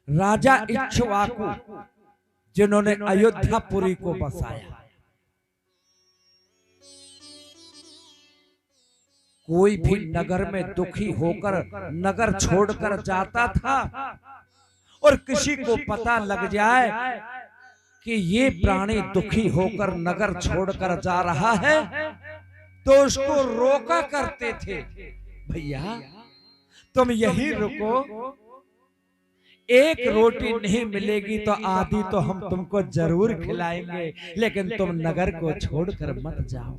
राजा इक्ष्वाकु जिन्होंने अयोध्यापुरी को बसाया, कोई भी नगर में दुखी होकर नगर छोड़कर जाता था और किसी को पता लग जाए कि ये प्राणी दुखी होकर नगर छोड़कर जा रहा है तो उसको रोका करते थे, भैया तुम यहीं रुको, एक रोटी नहीं मिलेगी तो आधी तो हम तुमको जरूर खिलाएंगे, लेकिन तुम नगर को छोड़कर मत जाओ।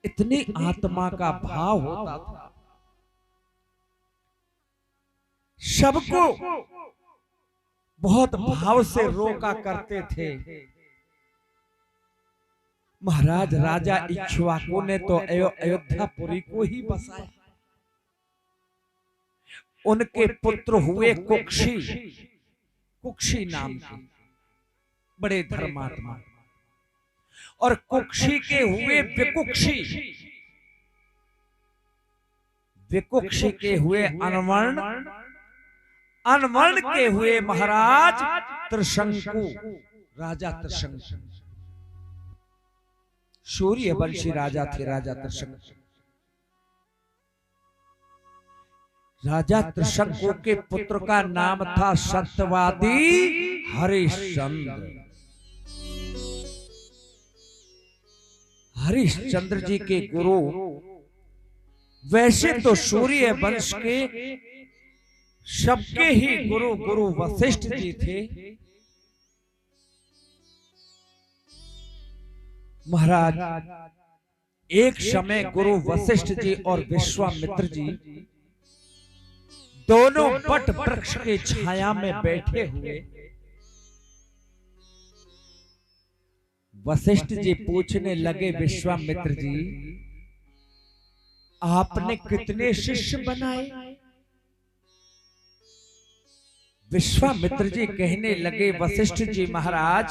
इतनी आत्मा का भाव होता था, सबको बहुत भाव से रोका करते थे। महाराज राजा इक्ष्वाकु ने तो अयोध्यापुरी को ही बसाया। उनके पुत्र हुए कुक्षी, कुक्षी नाम के बड़े धर्मात्मा, और कुक्षी के हुए विकुक्षी, विकुक्षी के हुए अनवर्ण, अनवर्ण के हुए महाराज त्रिशंकु, राजा त्रिशंकु। सूर्यवंशी राजा थे राजा त्रिशंकु। राजा त्रिशंकु के पुत्र का नाम था सत्यवादी हरिश्चंद्र। हरिश्चंद्र जी के गुरु वैसे तो सूर्य वंश के सबके ही गुरु गुरु वशिष्ठ जी थे। महाराज एक समय गुरु वशिष्ठ जी और विश्वामित्र जी दोनों बट वृक्ष की छाया में बैठे हुए। वशिष्ठ जी पूछने लगे, विश्वामित्र जी आपने कितने शिष्य बनाए? विश्वामित्र जी कहने लगे, वशिष्ठ जी महाराज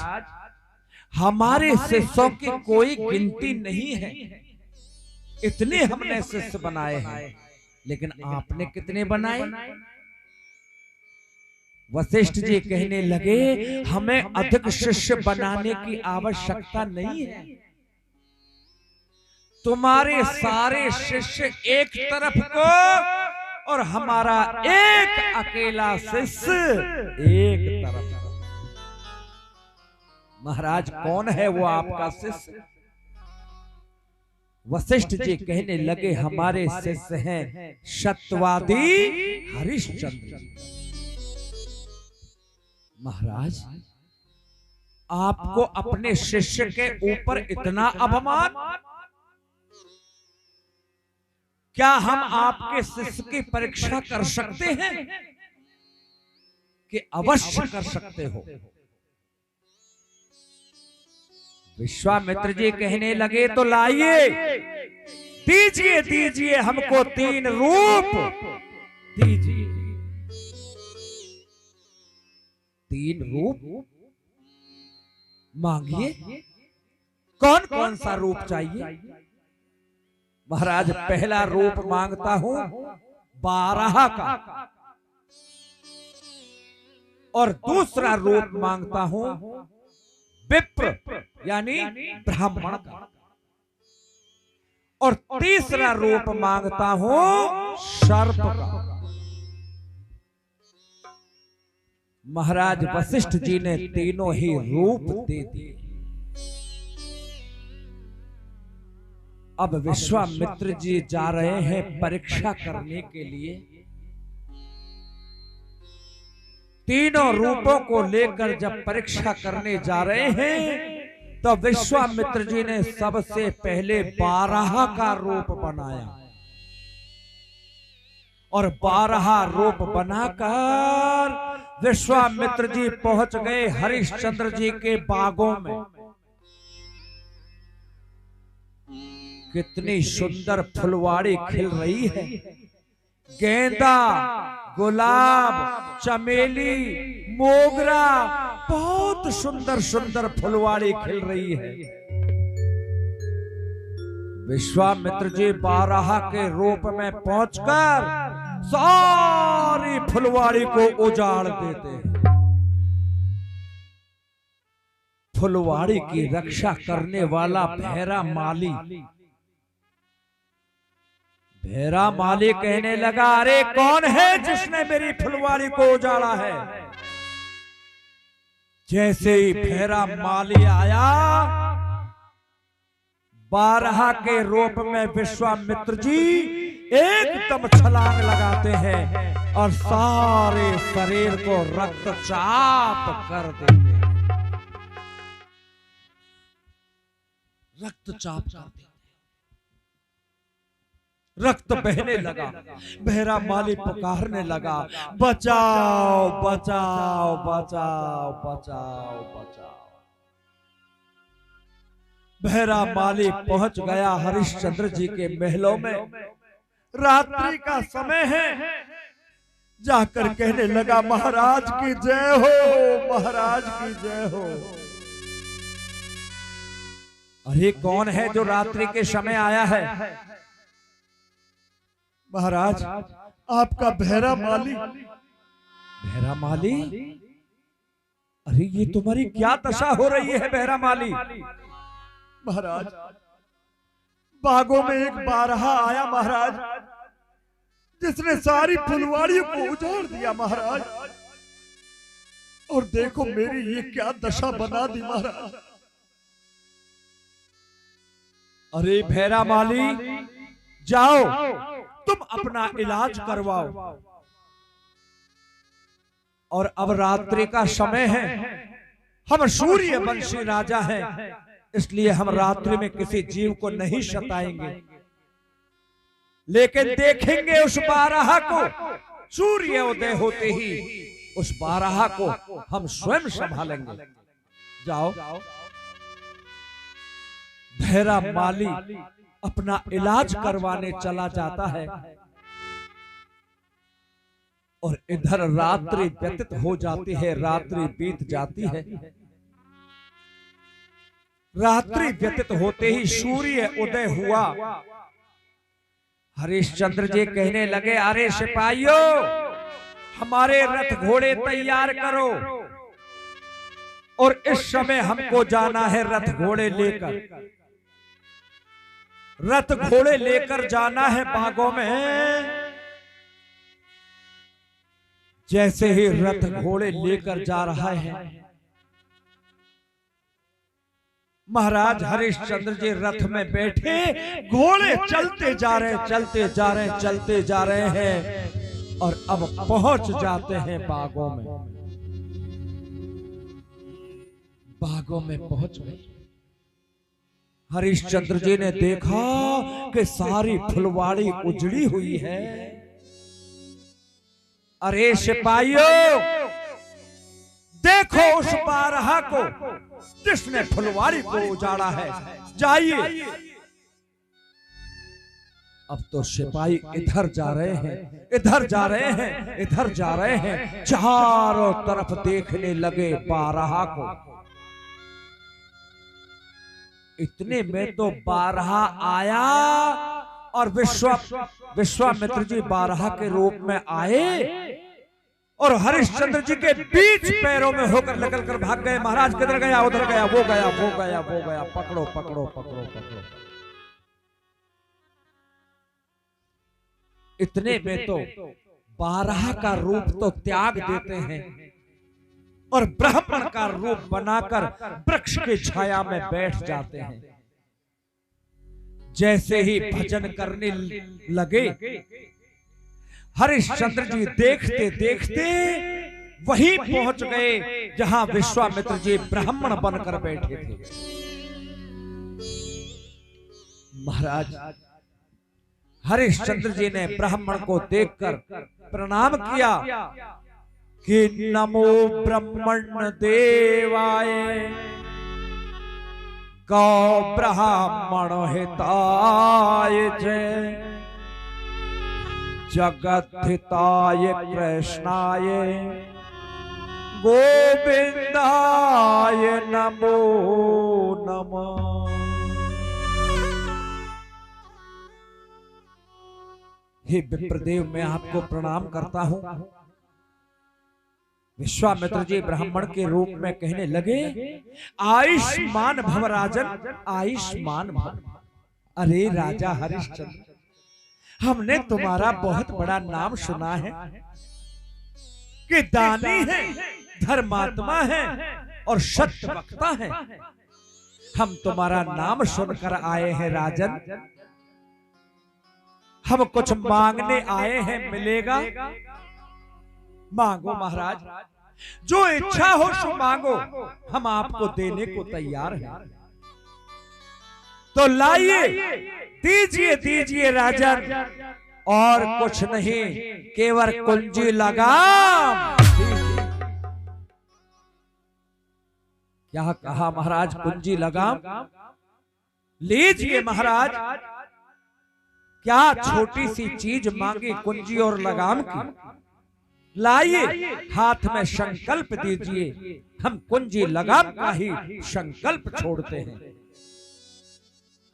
हमारे शिष्यों की कोई गिनती नहीं है, इतने हमने शिष्य बनाए हैं, लेकिन आपने कितने बनाए? वशिष्ठ जी कहने लगे, हमें अधिक शिष्य बनाने की आवश्यकता नहीं है, तुम्हारे सारे शिष्य एक तरफ को और हमारा एक अकेला शिष्य एक तरफ। महाराज कौन है वो आपका शिष्य? वशिष्ठ जी कहने लगे, हमारे शिष्य हैं सत्यवादी हरिश्चंद्र जी। महाराज आपको अपने शिष्य के ऊपर इतना अभिमान? क्या हम आपके शिष्य की परीक्षा कर सकते हैं? कि अवश्य कर सकते हो। विश्वामित्र जी कहने लगे, तो लाइए, दीजिए दीजिए हमको 3 रूप दीजिए। 3 रूप मांगिए, कौन कौन सा रूप चाहिए? महाराज पहला रूप मांगता हूं बारहा का, और दूसरा रूप मांगता हूं विप्र यानी ब्राह्मण का, और तीसरा रूप मांगता हूं सर्प का। महाराज वशिष्ठ जी ने तीनों ही रूप दे दिए। अब विश्वामित्र जी जा रहे हैं परीक्षा करने के लिए। तीनों रूपों को लेकर जब परीक्षा करने जा रहे हैं तो विश्वामित्र जी ने सबसे पहले बारहा का रूप बनाया, और बारहा रूप बनाकर विश्वामित्र जी पहुंच गए हरिश्चंद्र जी के बागों में। कितनी सुंदर फुलवाड़ी खिल रही है, गेंदा, गुलाब, चमेली, मोगरा, बहुत सुंदर सुंदर फुलवाड़ी खिल रही है। विश्वामित्र जी बारहा के रूप में पहुंचकर सारी फुलवाड़ी को उजाड़ देते हैं। फुलवाड़ी की रक्षा करने वाला भैरा माली कहने लगा, अरे कौन है जिसने मेरी फुलवाड़ी को उजाड़ा है? जैसे ही भैरा माली आया, बारहा के रूप में विश्वामित्र जी एकदम छलांग लगाते हैं और सारे शरीर को रक्तचाप कर देते हैं। रक्तचाप कर देते, रक्त बहने लगा। भैरा माली पुकारने लगा, बचाओ बचाओ बचाओ बचाओ बचाओ। भैरा माली पहुंच गया हरिश्चंद्र जी के महलों में। रात्रि का समय है। जाकर कहने लगा, महाराज की जय हो, महाराज की जय हो। अरे कौन है जो रात्रि के समय आया है? महाराज, आपका भैरा माली। भैरा माली? अरे ये तुम्हारी क्या दशा हो रही है भैरा माली? महाराज, बागों में एक बारहा आया महाराज, जिसने सारी फुलवाड़ियों को उजाड़ दिया महाराज। और देखो मेरी ये क्या दशा बना दी महाराज। अरे भैरा माली, जाओ तुम अपना इलाज करवाओ। और अब रात्रि का समय है, हम सूर्यवंशी राजा हैं, इसलिए हम रात्रि में किसी जीव को नहीं सताएंगे, लेकिन देखेंगे उस बारहा को। सूर्य उदय होते ही उस बारहा को हम स्वयं संभालेंगे। जाओ। भैरा माली अपना इलाज करवाने चला जाता है और इधर रात्रि व्यतीत हो जाती है, रात्रि बीत जाती है। रात्रि व्यतीत होते ही सूर्य उदय हुआ। हरिश्चंद्र जी कहने लगे, अरे सिपाहियों, हमारे रथ घोड़े तैयार करो और इस समय हमको जाना है रथ घोड़े लेकर। रथ घोड़े लेकर जाना है बागों में। जैसे ही रथ घोड़े लेकर जा रहा है, महाराज हरिश्चंद्र जी रथ में बैठे, घोड़े चलते जा रहे, चलते जा रहे, चलते जा रहे हैं और अब पहुंच जाते हैं बागों में। बागों में पहुंच गए। हरिश्चंद्र जी ने देखा कि सारी फुलवाड़ी उजड़ी हुई है। अरे सिपाहियों, देखो उस बारहा को जिसने फुलवाड़ी को उजाड़ा है, जाइए। अब तो सिपाही इधर जा रहे हैं, इधर जा रहे हैं, इधर जा रहे हैं, चारों तरफ देखने लगे बारहा को। इतने में तो बारहा आया और विश्वामित्र जी बारहा के रूप में आए और हरिश्चंद्र जी के बीच पैरों में होकर निकल कर भाग गए। महाराज किधर गया? उधर गया, वो गया, वो गया, वो गया, पकड़ो पकड़ो पकड़ो पकड़ो। इतने में तो बारहा का रूप तो त्याग देते हैं और ब्राह्मण का रूप बनाकर वृक्ष की छाया में बैठ जाते हैं। जैसे ही भजन करने लगे, हरिश्चंद्र जी देखते देखते वहीं पहुंच गए जहां विश्वामित्र जी ब्राह्मण बनकर बैठे थे। महाराज हरिश्चंद्र जी ने ब्राह्मण को देखकर प्रणाम किया कि नमो ब्रह्मण देवाय गौ ब्राह्मण हिताय जय जगत हिताय कृष्णाय गोविंदाय नमो नमः। हे विप्रदेव, मैं आपको प्रणाम करता हूं। विश्वामित्र जी ब्राह्मण के रूप में कहने लगे, आयुष्मान भव राजन, आयुष्मान भव। अरे राजा हरिश्चंद्र, हमने तुम्हारा बहुत बड़ा नाम सुना है कि दानी है, धर्मात्मा है और सत्य वक्ता है। हम तुम्हारा नाम सुनकर आए हैं राजन। हम कुछ मांगने आए हैं, मिलेगा? मांगो महाराज, जो इच्छा हो सो मांगो, हम आपको देने को तैयार हैं। तो लाइए, दीजिए दीजिए राजन, और कुछ नहीं, केवल कुंजी लगाम। क्या कहा महाराज? कुंजी लगाम लीजिए महाराज। क्या छोटी सी चीज मांगी, कुंजी और लगाम की? लाइए, हाथ में संकल्प दीजिए, हम कुंजी लगाम का ही संकल्प छोड़ते हैं।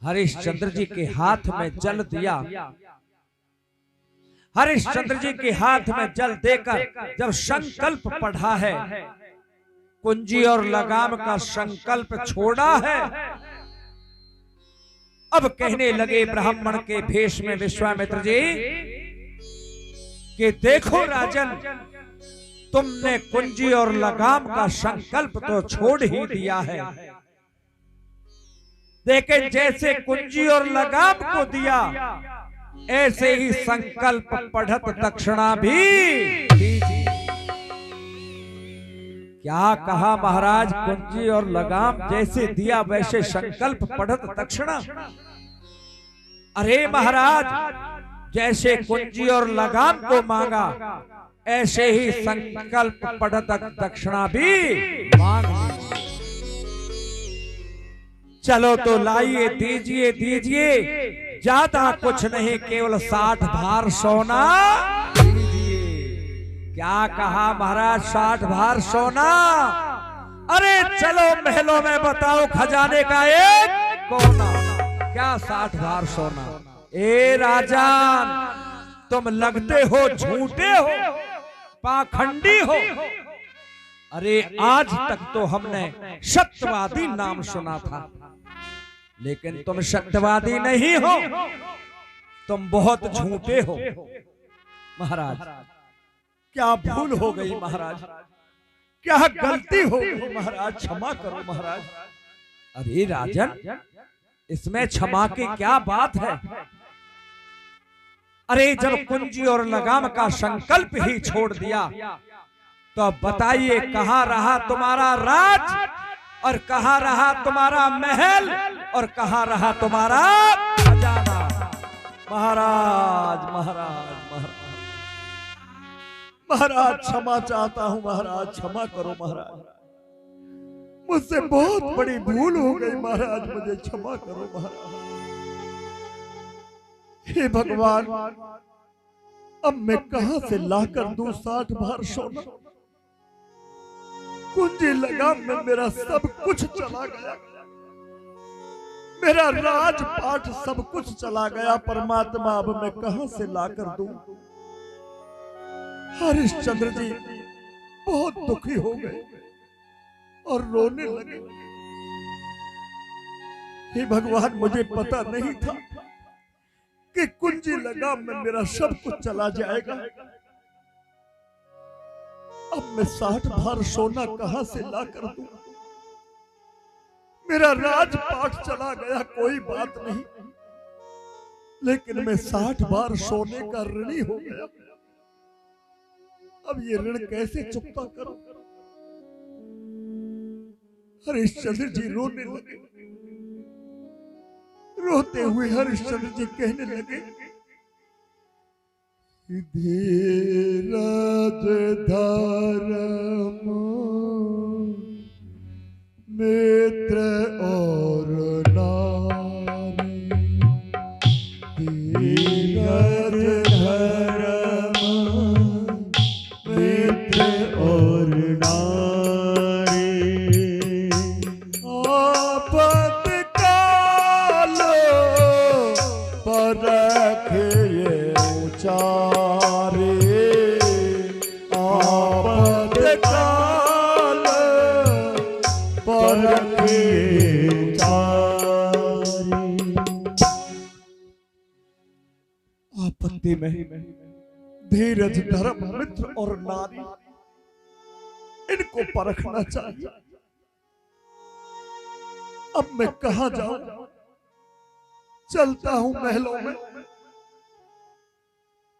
हरिश्चंद्र जी के हाथ में जल दिया। हरिश्चंद्र जी के हाथ में जल देकर जब संकल्प पढ़ा है, कुंजी और लगाम का संकल्प छोड़ा है, अब कहने लगे ब्राह्मण के भेष में विश्वामित्र जी कि देखो राजन, तुमने कुंजी और लगाम का संकल्प तो छोड़ ही दिया है, लेकिन जैसे कुंजी और लगाम को दिया, ऐसे ही संकल्प पढ़त दक्षिणा भी दीजिए। क्या कहा महाराज? कुंजी और लगाम जैसे दिया वैसे संकल्प पढ़त दक्षिणा। अरे महाराज, जैसे कुंजी और लगाम को मांगा, ऐसे ही संकल्प पढ़त दक्षिणा भी मांग। चलो तो लाइए, दीजिए दीजिए, ज्यादा कुछ नहीं, केवल 60 भार सोना दीजिए। क्या कहा महाराज? 60 भार सोना। अरे चलो महलों में बताओ खजाने का एक कोना। क्या 60 भार सोना? ए राजान, तुम लगते हो झूठे हो, पाखंडी हो। अरे आज तक तो हमने सत्यवादी नाम सुना था, लेकिन तुम सत्यवादी नहीं हो, तुम बहुत झूठे हो। महाराज, क्या भूल हो गई महाराज? क्या गलती हो गई महाराज? क्षमा करो महाराज। अरे राजन, इसमें क्षमा की क्या बात है? अरे जब कुंजी और लगाम का संकल्प ही छोड़ दिया, तो बताइए कहां रहा तुम्हारा राज, और कहां रहा तुम्हारा महल, और कहां रहा तुम्हारा खजाना? महाराज महाराज महाराज महाराज, क्षमा चाहता हूं महाराज, क्षमा करो महाराज, मुझसे बहुत बड़ी भूल हो गई महाराज, मुझे क्षमा करो महाराज। हे भगवान, अब मैं कहां से लाकर दूं 60 भार सोना? कुंजी लगाम में मेरा सब कुछ चला गया, मेरा राजपाट सब कुछ चला गया। परमात्मा, अब मैं कहां से लाकर दूं? हरिश्चंद्र जी बहुत दुखी हो गए और रोने लगे। हे भगवान, मुझे पता नहीं था कि कुंजी लगाम में मेरा सब कुछ चला जाएगा। अब मैं 60 भार सोना कहां से ला कर दूं? मेरा राजपाट चला गया, कोई बात नहीं, लेकिन मैं 60 भार सोने का ऋणी हो गया। अब ये ऋण कैसे चुकता करूं? हरिश्चंद्र जी रोने लगे। रोते हुए हरिश्चंद्र जी कहने लगे, धीरज धर्म मित्र और नारी, धीरज धर्म मित्र और नारी, आपत काल परख ये ऊंचाई, काल परखिए चारी। आपत्ति में धीरज, धर्म, मित्र और नारी, इनको परखना चाहिए। अब मैं कहां जाऊं? चलता हूं महलों में,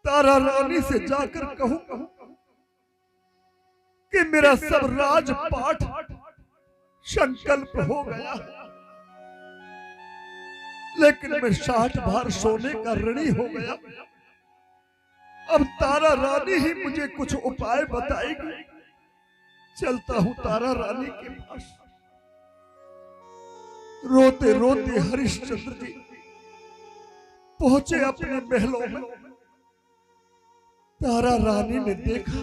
तारा रानी से जाकर कहूं कि मेरा सब राजपाट संकल्प हो गया, लेकिन मैं 60 भार सोने का ऋणी हो गया। अब तारा रानी ही मुझे कुछ उपाय बताएगी। चलता हूं तारा रानी के पास। रोते रोते हरिश्चंद्र जी पहुंचे अपने महलों में। तारा रानी ने देखा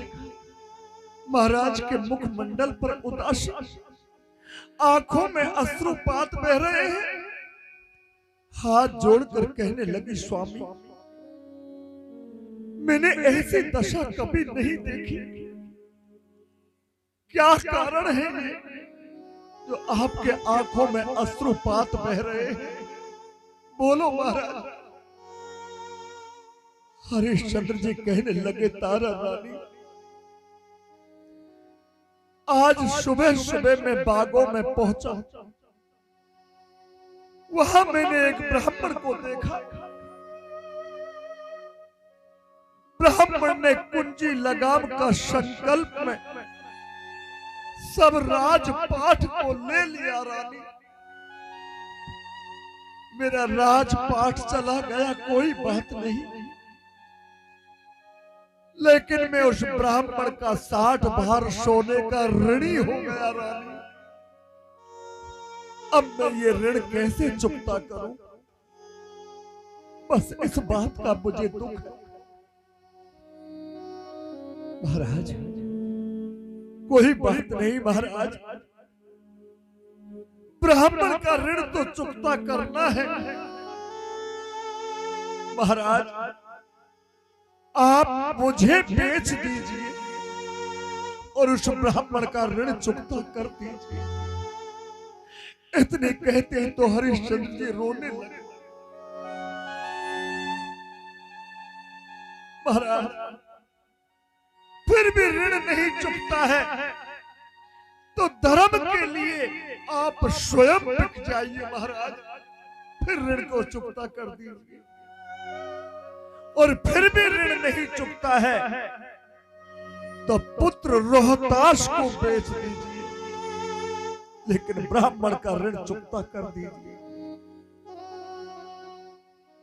महाराज के मुखमंडल पर उदासी, आंखों में अश्रुपात बह रहे हैं। हाथ जोड़कर कहने लगी, स्वामी मैंने ऐसी दशा कभी नहीं देखी। क्या कारण है जो आपके आंखों में अश्रुपात बह रहे हैं? बोलो महाराज। हरिश्चंद्र जी कहने लगे, तारा रानी आज सुबह सुबह मैं बागों में पहुंचा। वहां मैंने एक ब्राह्मण को देखा। ब्राह्मण ने कुंजी लगाम का संकल्प में सब राजपाट को ले लिया। रानी मेरा राजपाट चला गया, कोई बात नहीं, लेकिन मैं उस ब्राह्मण का 60 भार सोने का ऋणी हो गया। रानी अब मैं ये ऋण कैसे चुकता करूं? बस इस बात का मुझे दुख है। महाराज कोई बात नहीं महाराज, ब्राह्मण का ऋण तो चुकता करना है। महाराज आप मुझे बेच दीजिए और उस ब्राह्मण का ऋण चुकता कर दीजिए। इतने कहते हैं तो हरिश्चंद्र जी रोने लगे। महाराज फिर भी ऋण नहीं चुकता है तो धर्म के लिए आप स्वयं बिक जाइए महाराज, फिर ऋण को चुकता कर दीजिए। और फिर भी ऋण नहीं चुकता है तो पुत्र रोहताश को बेच दीजिए, लेकिन ब्राह्मण का ऋण चुकता कर दीजिए।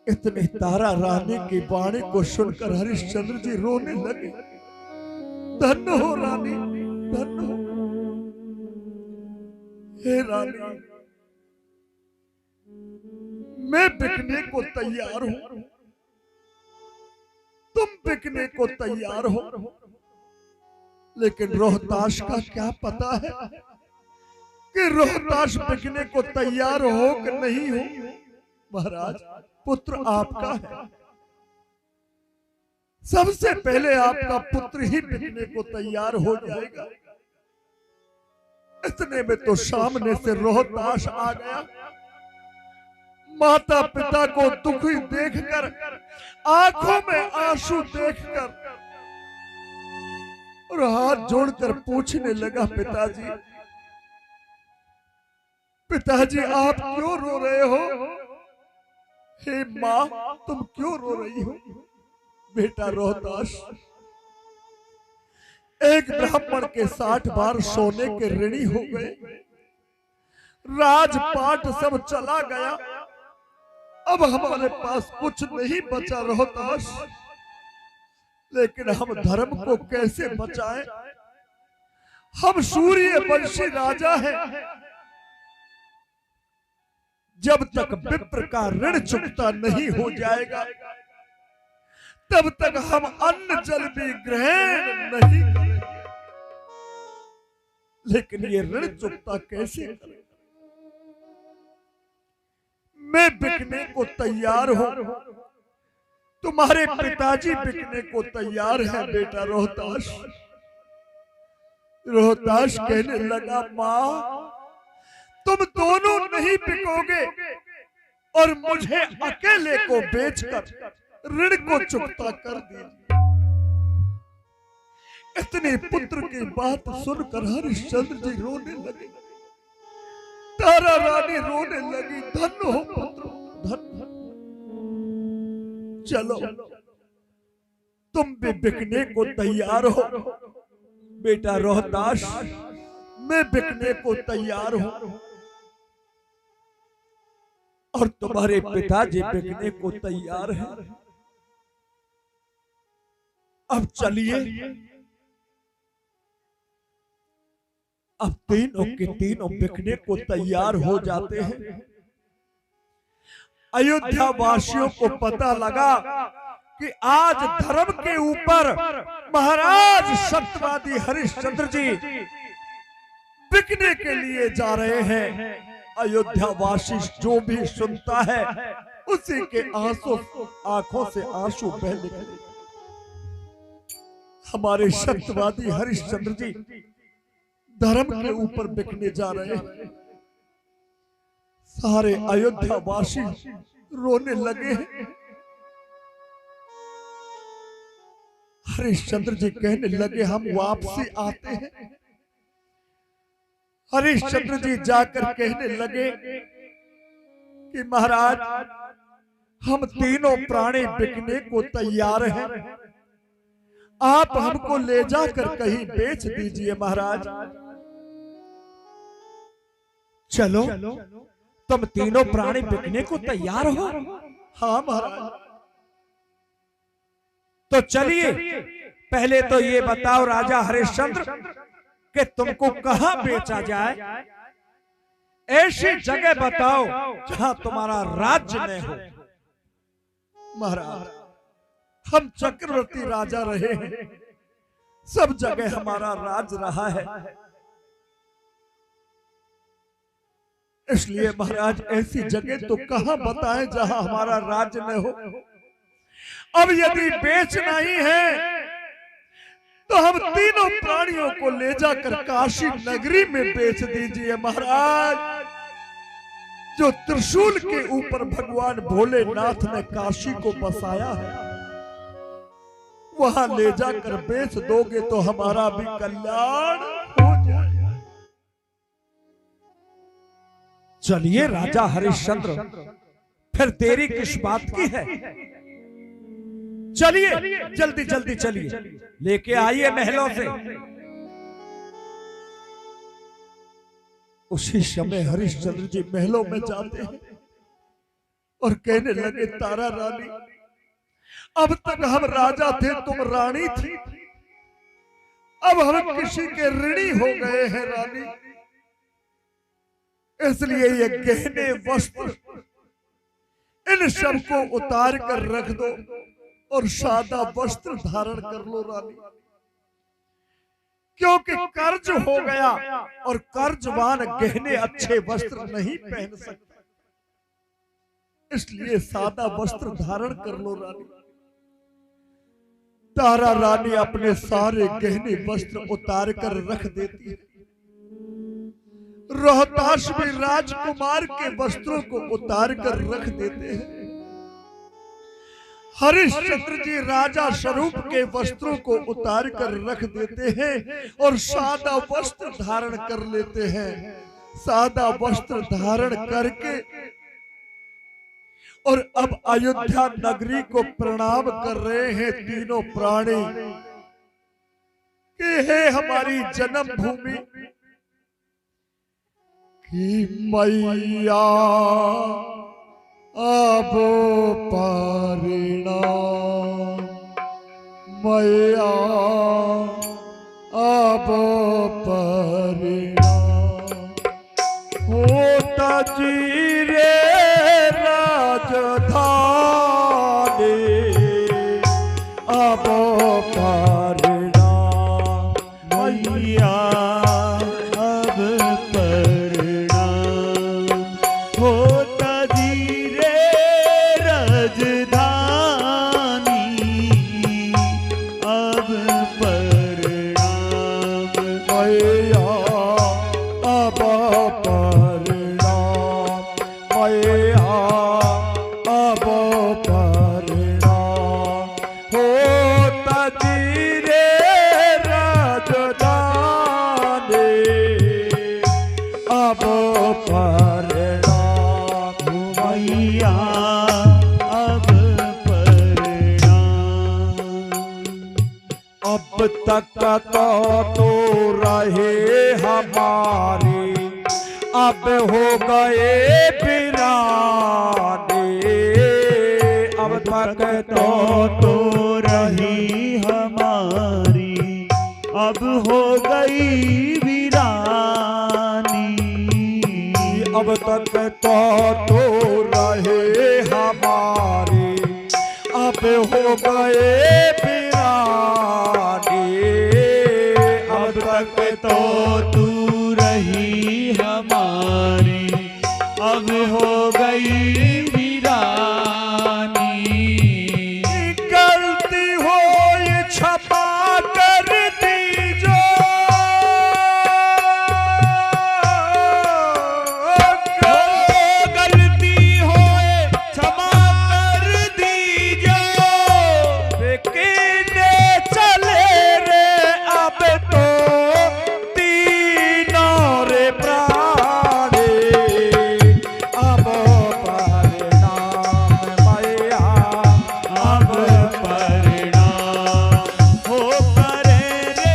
इतने तारा रानी की वाणी को सुनकर हरिश्चंद्र जी रोने लगे। धन्य हो रानी, धन्य हो। हे रानी मैं बिकने को तैयार हूं, तुम बिकने को तैयार हो, लेकिन रोहताश का क्या पता है कि रोहताश बिकने को तैयार हो कि नहीं हो। महाराज पुत्र आपका है, सबसे पहले आपका पुत्र ही बिकने को तैयार हो जाएगा। इतने में तो सामने से रोहताश आ गया। माता पिता को दुखी देखकर, आंखों में आंसू देखकर, और हाथ जोड़कर पूछने लगा, पिताजी पिताजी आप क्यों रो रहे हो? हे माँ तुम क्यों रो रही हो? बेटा रोहताश एक ब्राह्मण के 60 बार सोने के ऋणी हो गए, राजपाट सब चला गया, अब हमारे पास कुछ नहीं बचा रोहताश, लेकिन हम धर्म को कैसे बचाएं? हम सूर्यवंशी राजा हैं, जब तक विप्र का ऋण चुकता नहीं हो जाएगा तब तक हम अन्न जल भी ग्रहण नहीं करेंगे। लेकिन ये ऋण चुकता कैसे करें? मैं बिकने को तैयार हूं, तुम्हारे पिताजी बिकने को तैयार है बेटा रोहताश, रोहताश कहने लगा, मां तुम दोनों नहीं बिकोगे और मुझे अकेले को बेचकर ऋण को चुकता कर दीजिए। इतने पुत्र की बात सुनकर हरिश्चंद्र जी रोने लगे। तारा रानी रोने लगी, धन्य हो पुत्र, धन्य। चलो तुम भी बिकने को तैयार हो। बेटा रोहताश, मैं बिकने को तैयार हूं और तुम्हारे पिताजी बिकने को तैयार हैं। अब चलिए, अब तीनों के तीनों बिकने को तैयार हो जाते हैं। अयोध्या वासियों को पता लगा कि आज धर्म के ऊपर महाराज सत्यवादी हरिश्चंद्र जी बिकने के लिए जा रहे हैं। अयोध्या वासी जो भी सुनता है उसी के आंखों से आंसू बह निकले। हमारे सत्यवादी हरिश्चंद्र जी धर्म के ऊपर बिकने जा रहे हैं। सारे अयोध्या वासी रोने लगे हैं। हरिश्चंद्र जी कहने लगे, हम वापसी आते हैं। हरिश्चंद्र जी जाकर कहने लगे कि महाराज, हम तीनों प्राणी बिकने को तैयार हैं, आप हमको ले जाकर कहीं बेच दीजिए महाराज। चलो, तुम तीनों प्राणी बिकने को तैयार हो? हाँ महाराज। तो चलिए, पहले तो ये बताओ राजा हरिश्चंद्र कि तुमको कहां बेचा जाए। ऐसी जगह बताओ जहां तुम्हारा राज्य न हो। महाराज, हम चक्रवर्ती राजा रहे हैं, सब जगह हमारा राज रहा है, इसलिए महाराज ऐसी जगह तो कहां बताएं जहां हमारा राज्य न हो। अब यदि बेचना ही है तो हम तीनों प्राणियों को ले जाकर काशी नगरी में बेच दीजिए महाराज। जो त्रिशूल के ऊपर भगवान भोलेनाथ ने काशी को बसाया है, वहां ले जाकर बेच दोगे तो हमारा भी कल्याण हो जाएगा। चलिए राजा हरिश्चंद्र, फिर देरी किस बात की है? चलिए, जल्दी जल्दी चलिए, लेके आइए महलों से। उसी समय हरिश्चंद्र जी महलों में जाते हैं और कहने लगे, तारा रानी, अब तक हम राजा थे, तुम रानी थी, अब हम किसी के ऋणी हो गए हैं रानी। इसलिए ये गहने वस्त्र इन सबको उतार कर रख दो और सादा वस्त्र धारण कर लो रानी, क्योंकि कर्ज हो गया और कर्जवान गहने अच्छे वस्त्र नहीं पहन सकता, इसलिए सादा वस्त्र धारण कर लो रानी। तारा रानी अपने सारे गहने वस्त्र उतार कर रख देती है। रोहताश भी राजकुमार के वस्त्रों को उतार कर रख देते हैं। हरिश्चंद्र जी राजा स्वरूप के वस्त्रों को उतार कर रख देते हैं और सादा वस्त्र धारण कर लेते हैं। सादा वस्त्र धारण करके और अब अयोध्या नगरी को प्रणाम कर रहे हैं तीनों प्राणी कि हे हमारी जन्मभूमि की मैया अब परिणाम, मैया अब परिणाम। होता जी रे राजधानी अब परिणाम, मैया अब परिणाम। होता मैया अब परिणाम, मैया अब परिणाम होता धीरे राजधानी, अब परिणाम मैया अब परिणाम। अब तक तो रहे हमारे, अब हो गए वीराने, अब तक तो रही हमारी, अब हो गई वीरानी। अब तक तो रहे हमारे, अब हो गए वीरानी, अब तक तो तू रही हमारी, अब हो गई वीरानी। गलती हो ये क्षमा कर दीजो, गलती हो क्षमा कर दीजो। किने चले रे अब तो तीनों रे प्राणी, अब परिणाम मैया अब परिणाम हो करे रे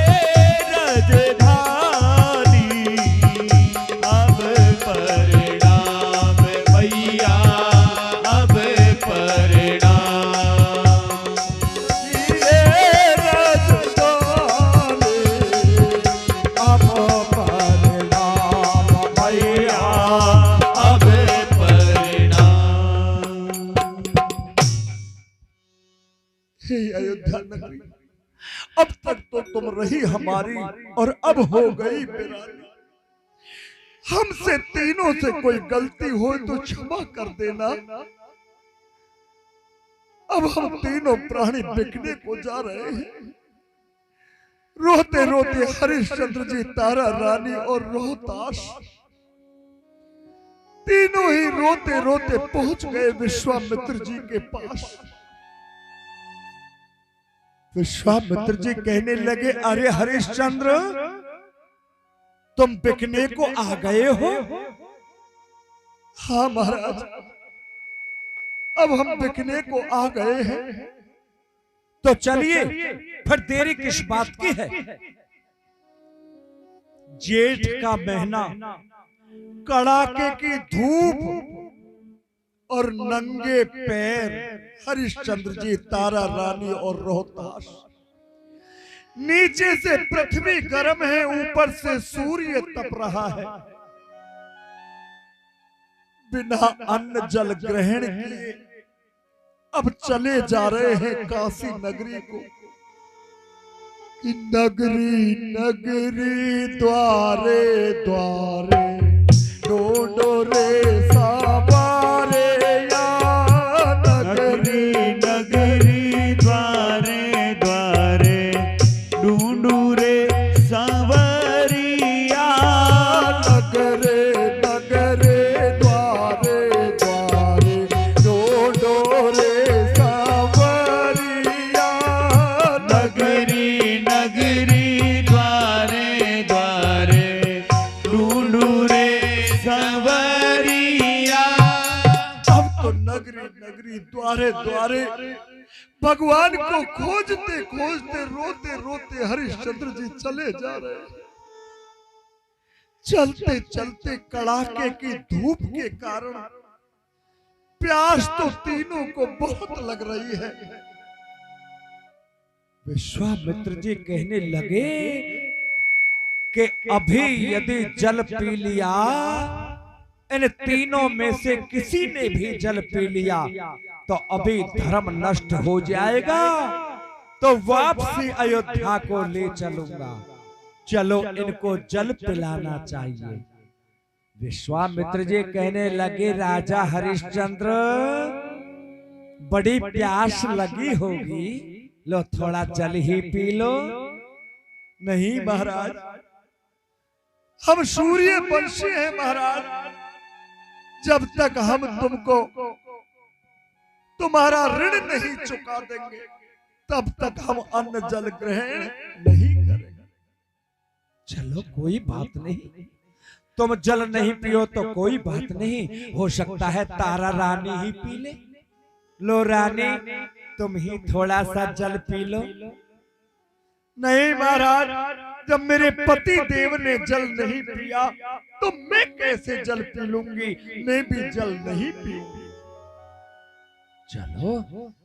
रजधानी, अब परिणाम मैया अब परिणाम। ये राजधानी, अब परिणाम मैया अब परिणाम। हे अयोध्या नगरी, अब तक तो तुम रही हमारी और अब हो गई वीरानी। हमसे तीनों से कोई गलती हो तो क्षमा कर देना। अब हम तीनों प्राणी बिकने को जा रहे हैं। रोते रोते हरिश्चंद्र जी, तारा रानी और रोहताश तीनों ही रोते रोते पहुंच गए विश्वामित्र जी के पास। विश्वामित्र जी कहने लगे, अरे हरिश्चंद्र, तुम बिकने को आ गए हो? हाँ महाराज, अब हम बिकने को आ गए हैं। तो चलिए फिर देरी किस बात की है। जेठ का महीना, कड़ाके की धूप और नंगे पैर हरिश्चंद्र जी, तारा रानी और रोहताश। नीचे से पृथ्वी गर्म है, ऊपर से सूर्य तप रहा है। बिना अन्न जल ग्रहण किए अब चले जा रहे हैं काशी नगरी को। नगरी नगरी द्वारे द्वारे ढूंढो रे सवारे या, नगरी नगरी द्वारे द्वारे ढूंढू रे संवरिया। नगरे नगरे द्वारे द्वारे ढूंढो रे सवारिया। नगरी नगरी द्वारे द्वारे ढूंढू रे संवरिया। अब तो नगरी नगरी द्वारे द्वारे भगवान को खोजते खोजते रोते रोते हरिश्चंद्र जी चले जा रहे हैं। चलते चलते कड़ाके की धूप के कारण प्यास तो तीनों को बहुत लग रही है। विश्वामित्र जी कहने लगे कि अभी यदि जल पी लिया, इन तीनों में से किसी ने भी जल पी लिया तो अभी धर्म नष्ट हो जाएगा, तो वापसी अयोध्या को ले चलूंगा। चलो इनको जल पिलाना चाहिए। विश्वामित्र जी कहने लगे, राजा हरिश्चंद्र, बड़ी प्यास लगी होगी, लो थोड़ा जल ही पी लो। नहीं महाराज, हम सूर्य वंशी हैं महाराज, जब तक हम तुमको तुम्हारा ऋण नहीं चुका देंगे तब तक हम अन्न जल ग्रहण नहीं करेंगे। चलो कोई बात नहीं, तुम जल नहीं पियो तो कोई बात नहीं, हो सकता है तारा रानी ही पी ले। लो रानी, तुम ही थोड़ा सा जल पी लो। नहीं महाराज, जब मेरे पति देव ने जल नहीं पिया तो मैं कैसे जल पी लूंगी, मैं भी जल नहीं पीऊंगी। चलो,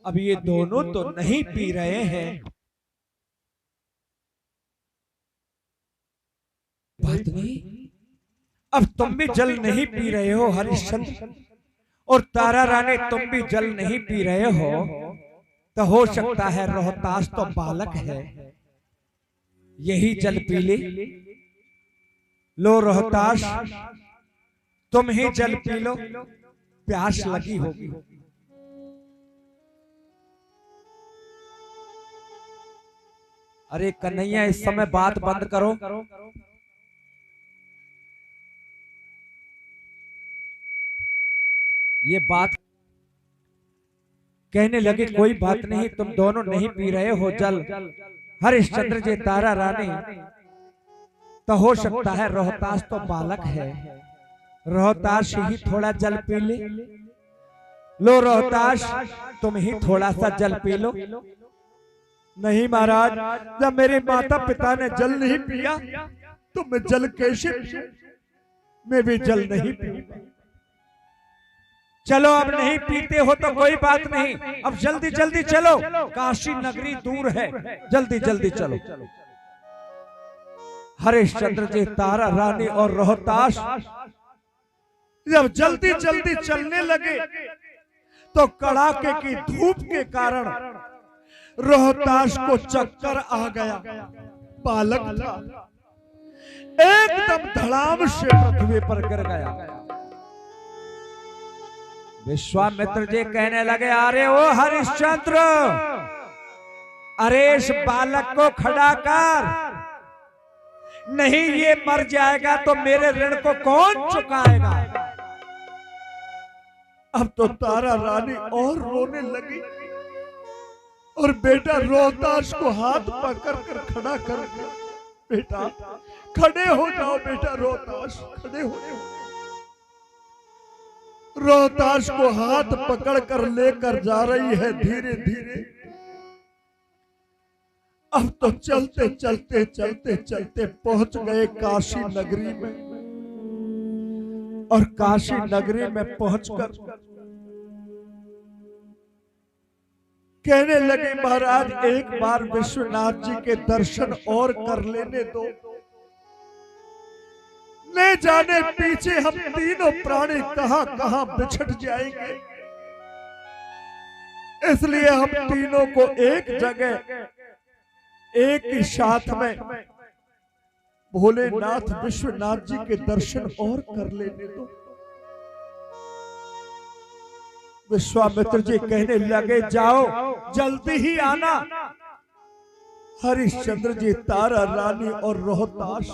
अब ये दोनों तो नहीं पी रहे हैं, बात नहीं। अब तुम भी जल नहीं पी रहे हो हरिश्चंद्र, और तारा रानी तुम भी जल नहीं पी रहे हो, तो हो सकता है रोहतास तो बालक है, यही जल पी ले। लो रोहतास, तुम ही जल पी लो, प्यास लगी होगी। अरे कन्हैया, इस समय बात बंद करो। ये बात कहने लगे, कोई बात नहीं, तुम दोनों नहीं पी रहे हो जल हरिश्चंद्र जी, तारा रानी, तो हो सकता है रोहतास तो बालक है, रोहतास ही थोड़ा जल पी ले। लो रोहतास, तुम ही थोड़ा सा जल पी लो। नहीं महाराज, जब मेरे माता पिता ने जल नहीं पिया तो मैं जल कैसे पीऊं? मैं भी जल नहीं पीऊंगा। चलो, अब नहीं पीते हो तो कोई बात नहीं, अब जल्दी जल्दी चलो, काशी नगरी दूर है, जल्दी जल्दी चलो। हरिश्चंद्र जी, तारा रानी और रोहतास जब जल्दी जल्दी चलने लगे तो कड़ाके की धूप के कारण रोहतास को चक्कर आ गया। बालक था, एकदम धड़ाम से पृथ्वी पर गिर गया। विश्वामित्र जी कहने लगे, अरे ओ हरिश्चंद्र, अरे इस बालक को खड़ा कर, नहीं ये मर जाएगा तो मेरे ऋण को कौन चुकाएगा। अब तो तारा रानी और रोने लगी और बेटा रोहतास को हाथ पकड़ कर खड़ा कर दिया। बेटा खड़े हो जाओ, बेटा रोहतास खड़े हो जाओ। रोहतास को हाथ पकड़कर लेकर जा रही है धीरे धीरे। अब तो चलते चलते चलते चलते पहुंच गए काशी नगरी में, और काशी नगरी में पहुंचकर कहने लगे, महाराज एक बार विश्वनाथ जी के दर्शन और कर लेने दो, ले जाने पीछे हम तीनों प्राणी कहां कहां बिछड़ जाएंगे, इसलिए हम तीनों को एक जगह एक ही साथ में भोलेनाथ विश्वनाथ जी के दर्शन और कर लेने दो। विश्वामित्र जी कहने लगे, जाओ जल्दी ही आना। हरिश्चंद्र जी, तारा रानी और रोहतास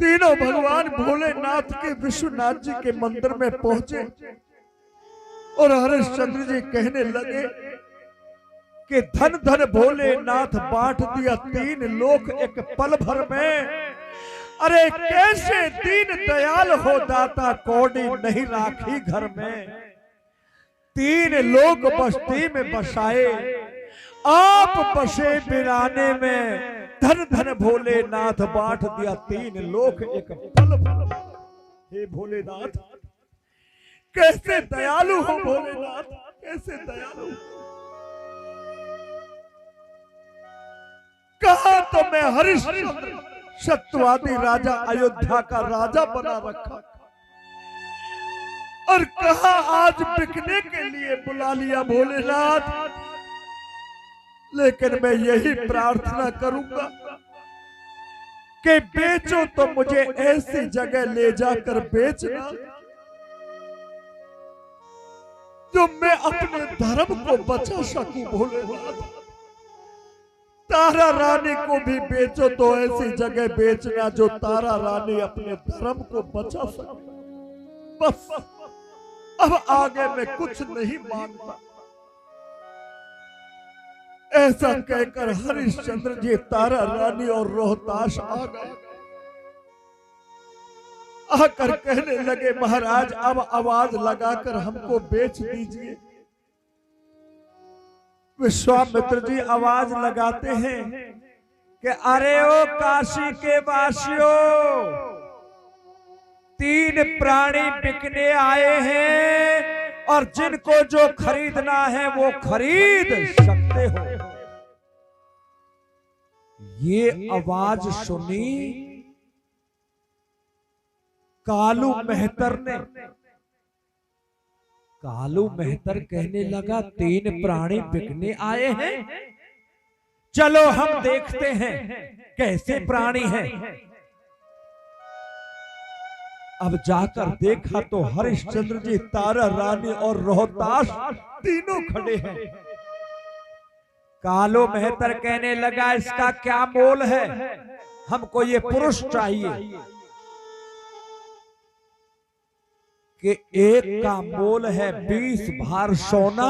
तीनों भगवान भोलेनाथ के विश्वनाथ जी के मंदिर में पहुंचे, और हरिश्चंद्र जी कहने लगे कि धन धन भोलेनाथ बांट दिया 3 लोक एक पल भर में। अरे कैसे दीन दयाल हो दाता, कौड़ी नहीं राखी घर में। 3 लोग बस्ती में बसाए, आप बसे बिराने में। धन धन भोलेनाथ बांट दिया 3 लोक एक पल भर। हे भोलेनाथ, कैसे दयालु हो भोलेनाथ, कैसे दयालु। कहा तो मैं हरिश्चंद्र सत्यवादी राजा अयोध्या का राजा बना रखा, और कहा आज बिकने के लिए बुला लिया भोलेनाथ। लेकिन मैं यही प्रार्थना करूंगा कि बेचो तो मुझे ऐसी जगह ले जाकर बेचना जो मैं अपने धर्म को बचा सकूं भोलेनाथ, तारा रानी को भी बेचो तो ऐसी जगह बेचना जो तारा रानी अपने धर्म को बचा सके। बस अब आगे मैं कुछ नहीं मांगता। ऐसा कहकर हरिश्चंद्र जी तारा रानी और रोहताश आ गए। आकर कहने लगे महाराज अब आवाज लगाकर हमको बेच दीजिए। विश्वामित्र जी आवाज लगाते हैं कि अरे ओ काशी के वासियों, 3 प्राणी बिकने आए हैं और जिनको जो खरीदना है वो खरीद सकते हो। ये आवाज सुनी कालू मेहतर ने। कालू मेहतर कहने लगा 3 प्राणी बिकने आए हैं, चलो हम देखते हैं कैसे प्राणी हैं। अब जाकर देखा तो हरिश्चंद्र जी, तारा रानी और रोहताश तीनों खड़े हैं। कालू मेहतर कहने लगा इसका क्या मोल है, हमको ये पुरुष चाहिए। कि एक का मोल है 20 भार सोना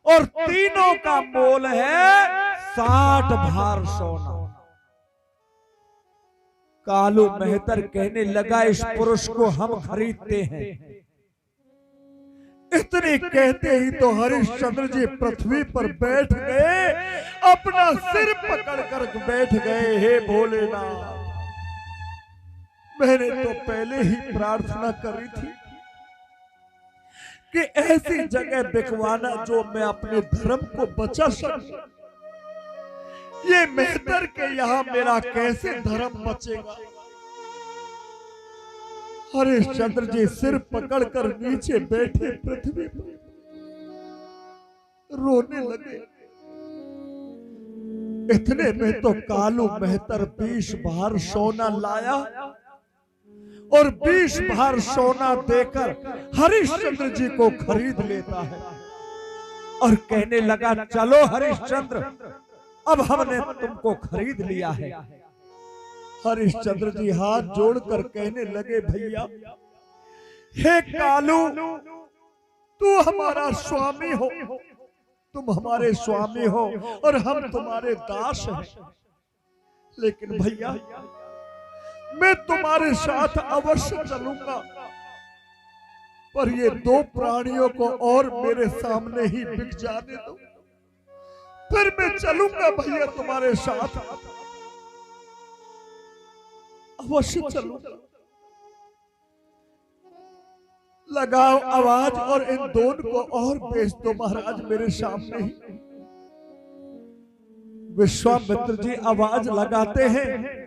और तीनों का मोल है 60 भार सोना। कालू मेहतर कहने लगा इस पुरुष को हम खरीदते हैं। इतने कहते ही तो हरिश्चंद्र जी पृथ्वी पर बैठ गए, अपना सिर पकड़कर बैठ गए। हे भोलेनाथ, मैंने तो पहले ही प्रार्थना करी थी कि ऐसी जगह बिकवाना जो मैं अपने धर्म को बचा सकूं। ये मेहतर के यहाँ मेरा कैसे धर्म बचेगा। हरिश्चंद्र जी सिर पकड़कर नीचे बैठे पृथ्वी पर रोने लगे। इतने में तो कालू मेहतर 20 भार सोना लाया और 20 भार सोना देकर हरिश्चंद्र जी को खरीद लेता है और कहने लगा चलो हरिश्चंद्र, अब हमने तुमको खरीद लिया है। हरिश्चंद्र जी हाथ जोड़कर कहने लगे भैया, हे कालू, तू हमारा स्वामी हो, तुम हमारे स्वामी हो और हम तुम्हारे दास हैं। लेकिन भैया मैं तुम्हारे साथ अवश्य चलूंगा, पर ये 2 प्राणियों को और मेरे सामने ही बिक जाने दो, फिर मैं चलूंगा भैया तुम्हारे साथ, अवश्य चलूंगा। लगाओ आवाज और इन दोनों को और बेच दो महाराज मेरे सामने ही। विश्वामित्र जी आवाज लगाते हैं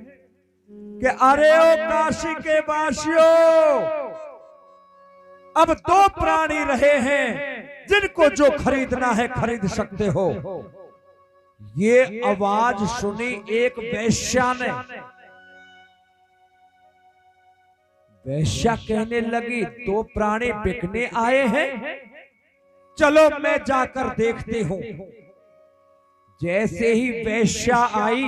कि अरे ओ काशी के वासियों, अब 2 प्राणी रहे हैं जिनको जो खरीदना है खरीद सकते हो। ये आवाज सुनी एक वेश्या ने। वेश्या कहने लगी 2 प्राणी बिकने आए हैं, चलो मैं जाकर देखती हूं। जैसे ही वेश्या आई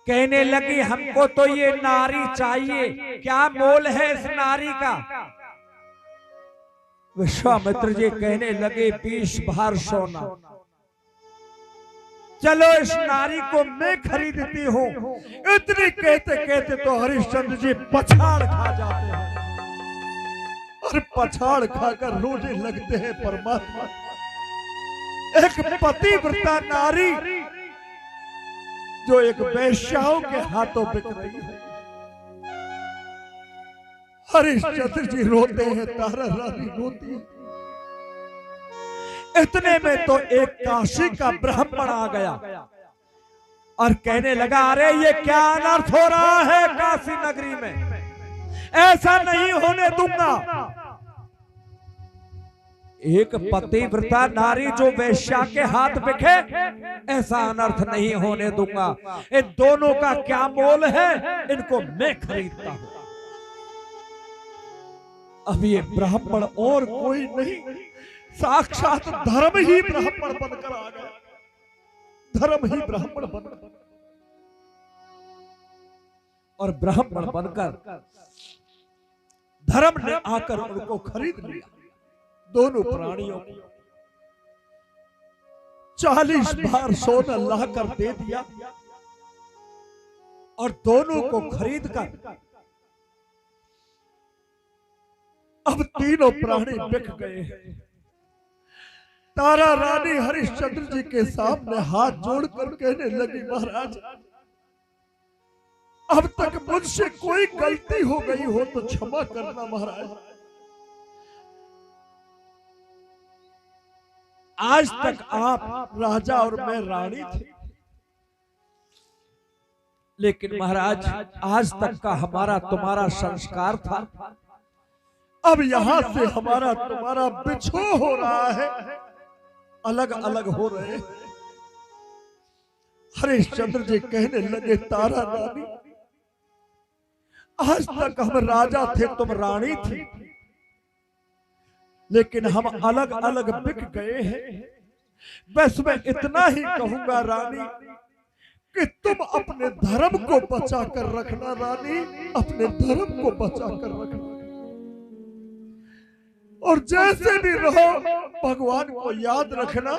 कहने लगी हमको तो ये नारी चाहिए, क्या मोल है इस नारी का। विश्वामित्र जी कहने लगे 20 भार सोना, चलो इस नारी को मैं खरीदती हूँ। इतने कहते कहते तो हरिश्चंद्र जी पछाड़ खा जाते हैं और पछाड़ खाकर रोने लगते हैं। परमात्मा, एक पतिव्रता नारी जो एक वेश्याओं के हाथों बिक रही है। हरिश्चंद्र जी रोते हैं, तारा रानी रोती है। इतने में तो एक काशी का ब्राह्मण आ गया और कहने लगा अरे ये क्या अनर्थ हो रहा है काशी नगरी में, ऐसा नहीं होने दूंगा। एक पतिव्रता नारी जो वेश्या के हाथ बिके, ऐसा अनर्थ नहीं होने दूंगा। इन दोनों का क्या मोल है, इनको मैं खरीदता हूं। अब ये ब्राह्मण और कोई नहीं, साक्षात धर्म ही ब्राह्मण बनकर आ गया। धर्म ही ब्राह्मण बना और ब्राह्मण बनकर धर्म ने आकर उनको खरीद लिया। दोनों प्राणियों को 40 बार सोना लाकर दे दिया और दोनों को खरीद कर अब तीनों प्राणी बिक गए हैं। तारा रानी हरिश्चंद्र जी के सामने हाथ जोड़कर कहने लगी, महाराज अब तक मुझसे कोई गलती हो गई हो तो क्षमा करना महाराज। आज तक आप राजा और मैं रानी थे, लेकिन महाराज आज तक का हमारा तुम्हारा संस्कार था। अब यहां से हमारा तुम्हारा बिछो हो रहा है, अलग अलग हो रहे हैं। हरिश्चंद्र जी कहने लगे, तारा रानी आज तक हम राजा थे, तुम रानी थी, लेकिन हम अलग अलग बिक गए हैं। बस मैं इतना ही कहूंगा रानी कि तुम अपने धर्म को बचा कर रखना। रानी अपने धर्म को बचा कर रखना और जैसे भी रहो भगवान को याद रखना,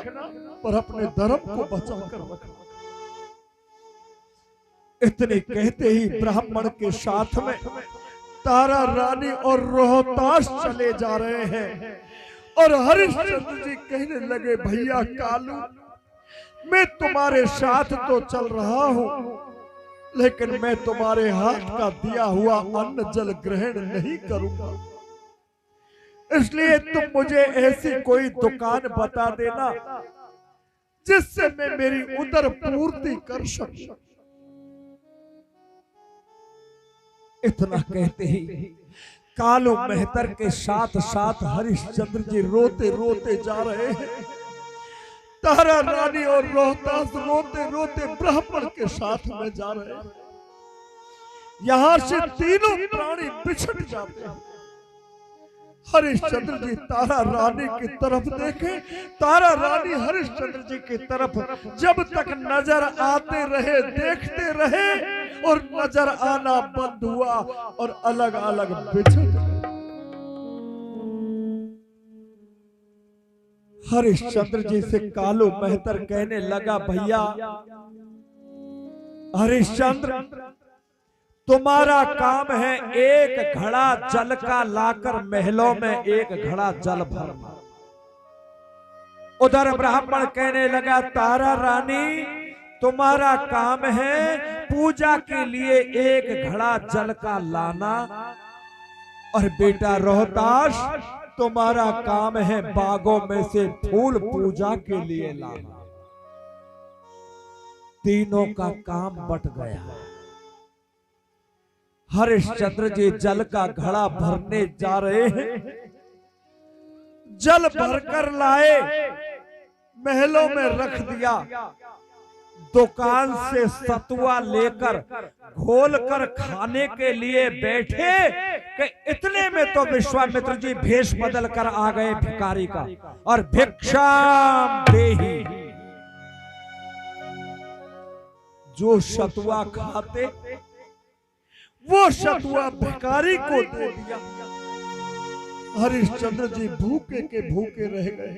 पर अपने धर्म को बचा कर रखना। इतने कहते ही ब्राह्मण के साथ में तारा रानी और रोहतास चले जा रहे हैं। और हरिश्चंद्र जी कहने लगे, भैया कालू मैं तुम्हारे साथ तो चल रहा हूं, लेकिन मैं तुम्हारे हाथ का दिया हुआ अन्न जल ग्रहण नहीं करूंगा। इसलिए तुम मुझे ऐसी कोई दुकान बता देना जिससे मैं मेरी उदर पूर्ति कर सकूं। इतना कहते ही कालू मेहतर के साथ साथ हरिश्चंद्र जी रोते रोते जा रहे हैं। तारा रानी और रोहतास रोते रोते ब्राह्मण के साथ में जा रहे हैं। यहां से तीनों प्राणी बिछड़ जाते हैं। हरिश्चंद्र जी तारा रानी की तरफ देखे, तारा रानी हरिश्चंद्र जी की तरफ जब तक नजर आते रहे, देखते रहे और नजर आना बंद हुआ और अलग अलग बिछड़ गए। हरिश्चंद्र जी से कालू मेहतर कहने लगा, भैया हरिश्चंद्र तुम्हारा काम है एक घड़ा जल का लाकर महलों में एक घड़ा जल भरना। उधर ब्राह्मण कहने लगा, तारा रानी तुम्हारा काम है पूजा के लिए एक घड़ा जल का लाना, और बेटा रोहतास तुम्हारा काम है बागों में से फूल पूजा के लिए लाना। तीनों का काम बट गया। हरिश्चंद्र जी जल का घड़ा भरने जा रहे हैं। जल भरकर लाए, महलों में रख दिया। दुकान से सतुआ लेकर घोल कर खाने के लिए बैठे कि इतने में तो विश्वामित्र जी भेष बदल कर आ गए भिखारी का, और भिक्षाम देहि, जो सतुआ खाते वो सतुआ भिखारी को दे दिया। हरिश्चंद्र जी भूखे के भूखे रह गए।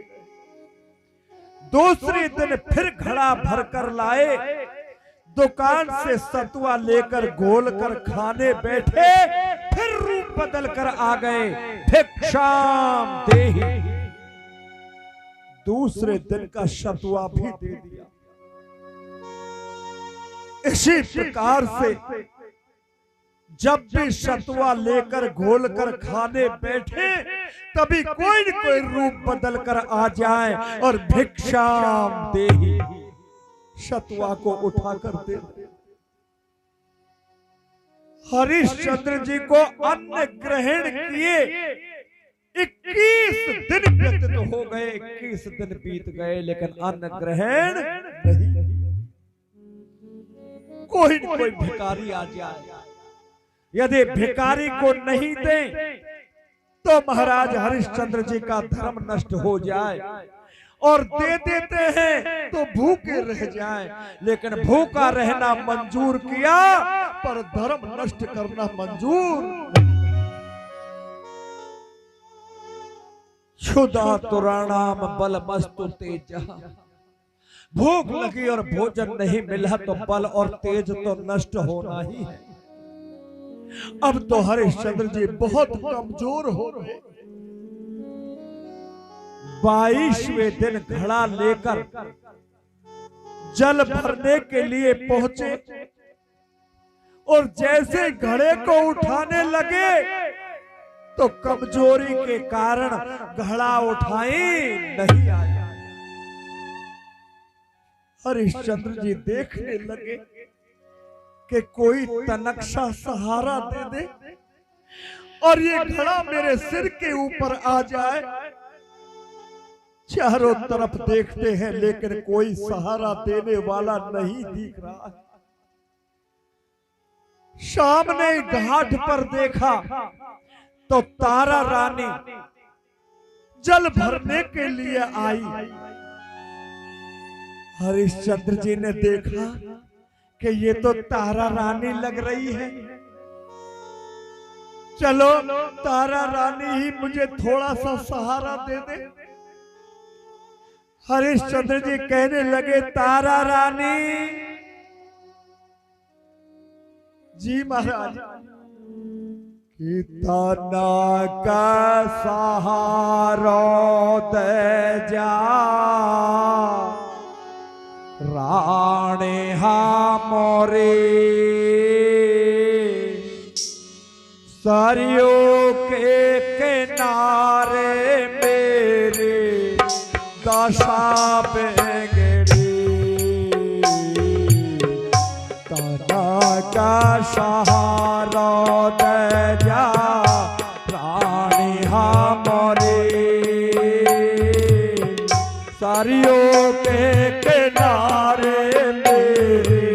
दूसरे दिन फिर घड़ा भरकर लाए, दुकान से सतुआ लेकर घोल कर खाने बैठे, फिर रूप बदल कर आ गए, भिक्षाम देहि। दूसरे दिन का सतुआ भी दे दिया। इसी प्रकार से जब भी सतुआ लेकर घोल कर खाने बैठे, तभी कोई न कोई रूप बदल कर आ जाए और भिक्षाम देहि, सतुआ को उठा कर दे। हरिश्चंद्र जी को अन्न ग्रहण किए 21 दिन व्यतीत हो गए। 21 दिन बीत गए, लेकिन अन्न ग्रहण नहीं। कोई न कोई भिखारी आ जाए। यदि भिखारी को नहीं दे तो महाराज हरिश्चंद्र जी का धर्म नष्ट हो जाए, और दे देते हैं तो भूखे रह जाएं, लेकिन भूखा रहना मंजूर किया पर धर्म नष्ट करना मंजूर नहीं। क्षुधा तुराणाम बल मस्तु तेज। भूख लगी और भोजन नहीं मिला तो बल और तेज तो नष्ट होना ही है। अब तो हरिश्चंद्र जी बहुत कमजोर हो रहे। 22वें दिन घड़ा लेकर जल भरने के लिए पहुंचे और जैसे घड़े को उठाने लगे तो कमजोरी के कारण घड़ा उठाई नहीं आया। हरिश्चंद्र जी देखने लगे कि कोई तनक्षा सहारा दे दे और ये घड़ा मेरे सिर के ऊपर आ जाए। चारों तरफ देखते हैं लेकिन कोई सहारा देने वाला नहीं दिख रहा है। सामने घाट पर देखा तो तारा रानी जल भरने के लिए आई। हरिश्चंद्र जी ने देखा कि ये तो तारा रानी लग रही है, चलो तारा रानी ही मुझे थोड़ा सा सहारा दे दे। हरिश्चंद्र जी कहने लगे, तारा रानी। जी महाराज। कि तना का सहारा दे जा राणे हमरे सरियों के किनारे मेरे दशा बिगड़ी। तना का सहारा दे जा राणे हमरे सरियों के किनारे मेरी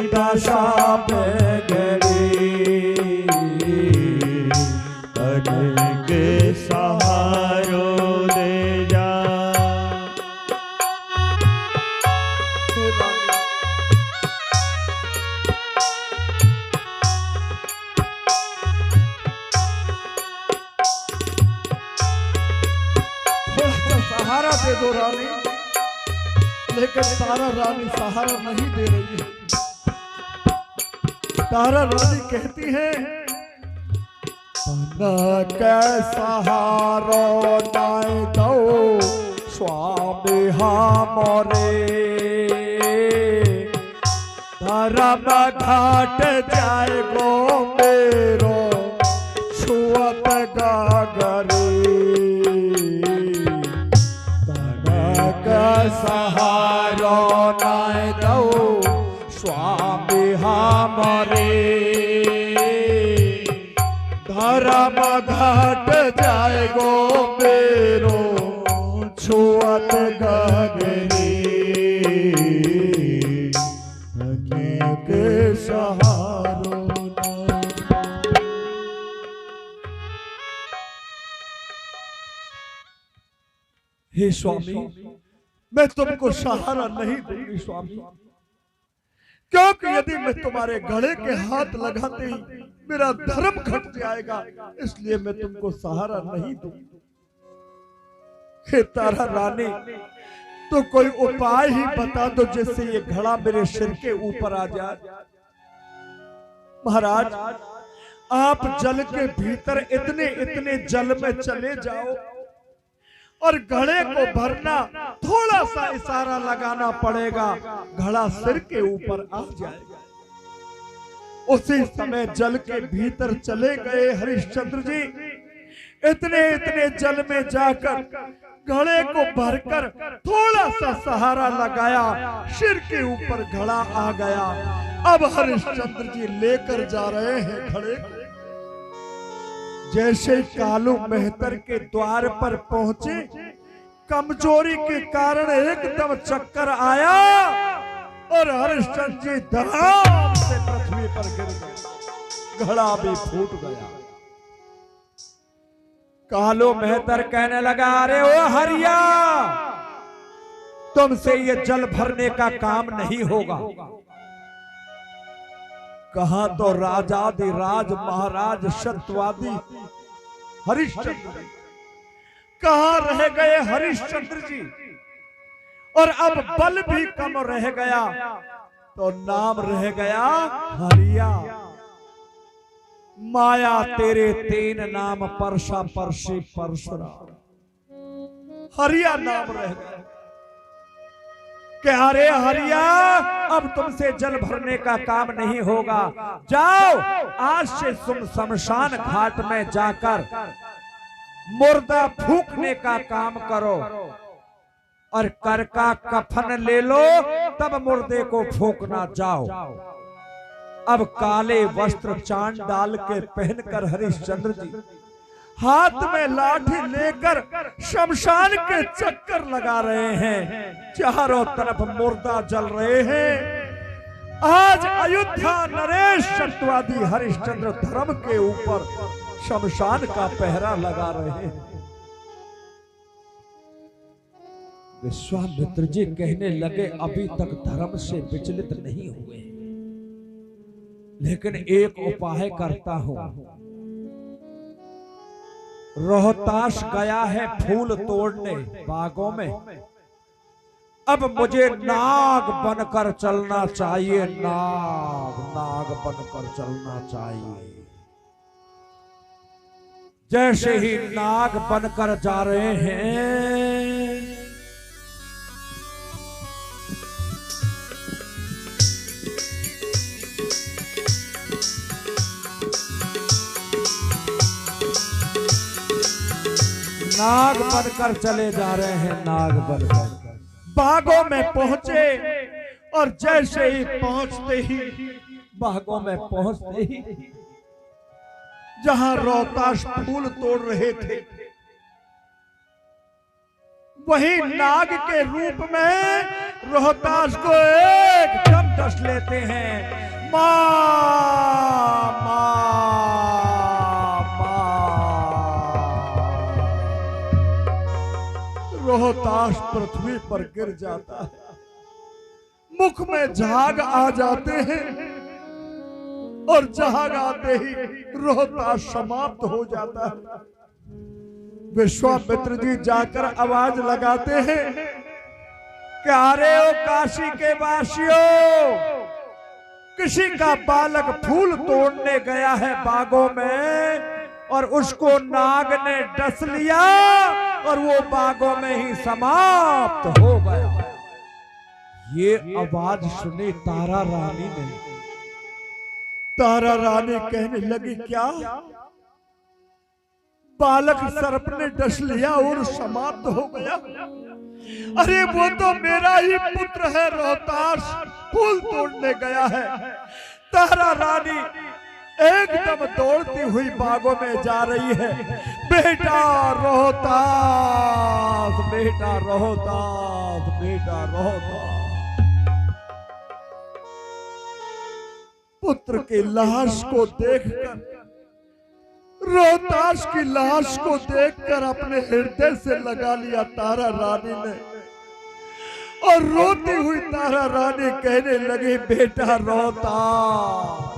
दशा बिगड़ी। के सहारो दे जा। सहारा दे दो रानी। लेकिन तारा रानी सहारा नहीं दे रही है। तारा रानी कहती है, के सहारो नाय दो स्वामी हमरे धर्म घाट जाए गो मेरो छुअत गागरे। सहारो नाय दो स्वामी हमरे धर्म घाट जाए गो मेरो छुअत गगरी। के सहारो हे स्वामी, मैं तुमको सहारा नहीं दूंगी स्वामी, क्योंकि यदि मैं तुम्हारे घड़े के हाथ लगाते ही मेरा धर्म घट जाएगा, इसलिए मैं तुमको सहारा नहीं दूंगी। हे तारा रानी, तो कोई उपाय ही बता दो जिससे ये घड़ा मेरे सिर के ऊपर आ जाए। महाराज, आप जल के भीतर इतने इतने जल में चले जाओ और घड़े को भरना, थोड़ा सा इशारा लगाना पड़ेगा, घड़ा सिर के ऊपर आ जाएगा। उसी समय जल के भीतर चले गए हरिश्चंद्र जी। इतने इतने जल में जाकर घड़े को भरकर थोड़ा सा सहारा लगाया, सिर के ऊपर घड़ा आ गया। अब हरिश्चंद्र जी लेकर जा रहे हैं घड़े को। जैसे कालू मेहतर के द्वार पर पहुंचे, कमजोरी के कारण एकदम चक्कर आया और हरिश्चंद्र जी धड़ाम से पृथ्वी पर गिर गए। घड़ा भी फूट गया। कालू मेहतर कहने लगा, अरे ओ हरिया, तुमसे ये जल भरने का काम नहीं होगा। कहा तो राजाधिराज महाराज सत्यवादी हरिश्चंद्र, कहां रह गए हरिश्चंद्र जी। और अब बल भी कम रह गया तो नाम रह गया हरिया। माया तेरे तीन नाम परसा परसी परशुराम, हरिया नाम रह गया। कि अरे हरिया, अब तुमसे जल भरने का काम नहीं होगा, जाओ आज से तुम शमशान घाट में जाकर मुर्दा फूकने का काम करो और कर का कफन ले लो, तब मुर्दे को फूकना जाओ। अब काले वस्त्र चांद डाल के पहनकर हरिश्चंद्र जी हाथ में लाठी लेकर शमशान के चक्कर लगा रहे हैं। चारों तरफ मुर्दा जल रहे हैं। आज अयोध्या नरेश सत्यवादी हरिश्चंद्र धर्म के ऊपर शमशान का पहरा लगा रहे हैं। विश्वामित्र जी कहने लगे, अभी तक धर्म से विचलित नहीं हुए, लेकिन एक उपाय करता हूं। रोहतास गया है फूल तोड़ने बागों में, अब मुझे नाग बनकर चलना चाहिए। नाग बनकर चलना चाहिए। जैसे ही नाग बनकर जा रहे हैं, नाग बनकर चले जा रहे हैं। नाग बनकर बागों में पहुंचे और जैसे ही पहुंचते ही बागों में पहुंचते ही जहां रोहतास फूल तोड़ रहे थे, वही नाग के रूप में रोहतास को एकदम डस लेते हैं। मां मां रोहतास पृथ्वी पर गिर जाता है। मुख में झाग आ जाते हैं और झाग आते ही रोहतास समाप्त हो जाता है। विश्वामित्र जी जाकर आवाज लगाते हैं कि अरे ओ काशी के वासियों, किसी का बालक फूल तोड़ने गया है बागों में और उसको नाग ने डस लिया और वो बागों में ही समाप्त हो गया। ये आवाज सुनी तारा रानी ने। तारा रानी कहने लगी, क्या बालक सर्प ने डस लिया और समाप्त हो गया? अरे वो तो मेरा ही पुत्र है, रोहतास फूल तोड़ने गया है। तारा रानी एकदम दौड़ती हुई बागों में जा रही है। बेटा रोहतास, बेटा रोहतास, बेटा रोहतास। पुत्र की लाश को देखकर, रोहतास की लाश को देखकर अपने हृदय से लगा लिया तारा रानी ने। और रोती हुई तारा रानी कहने लगी, बेटा रोहतास,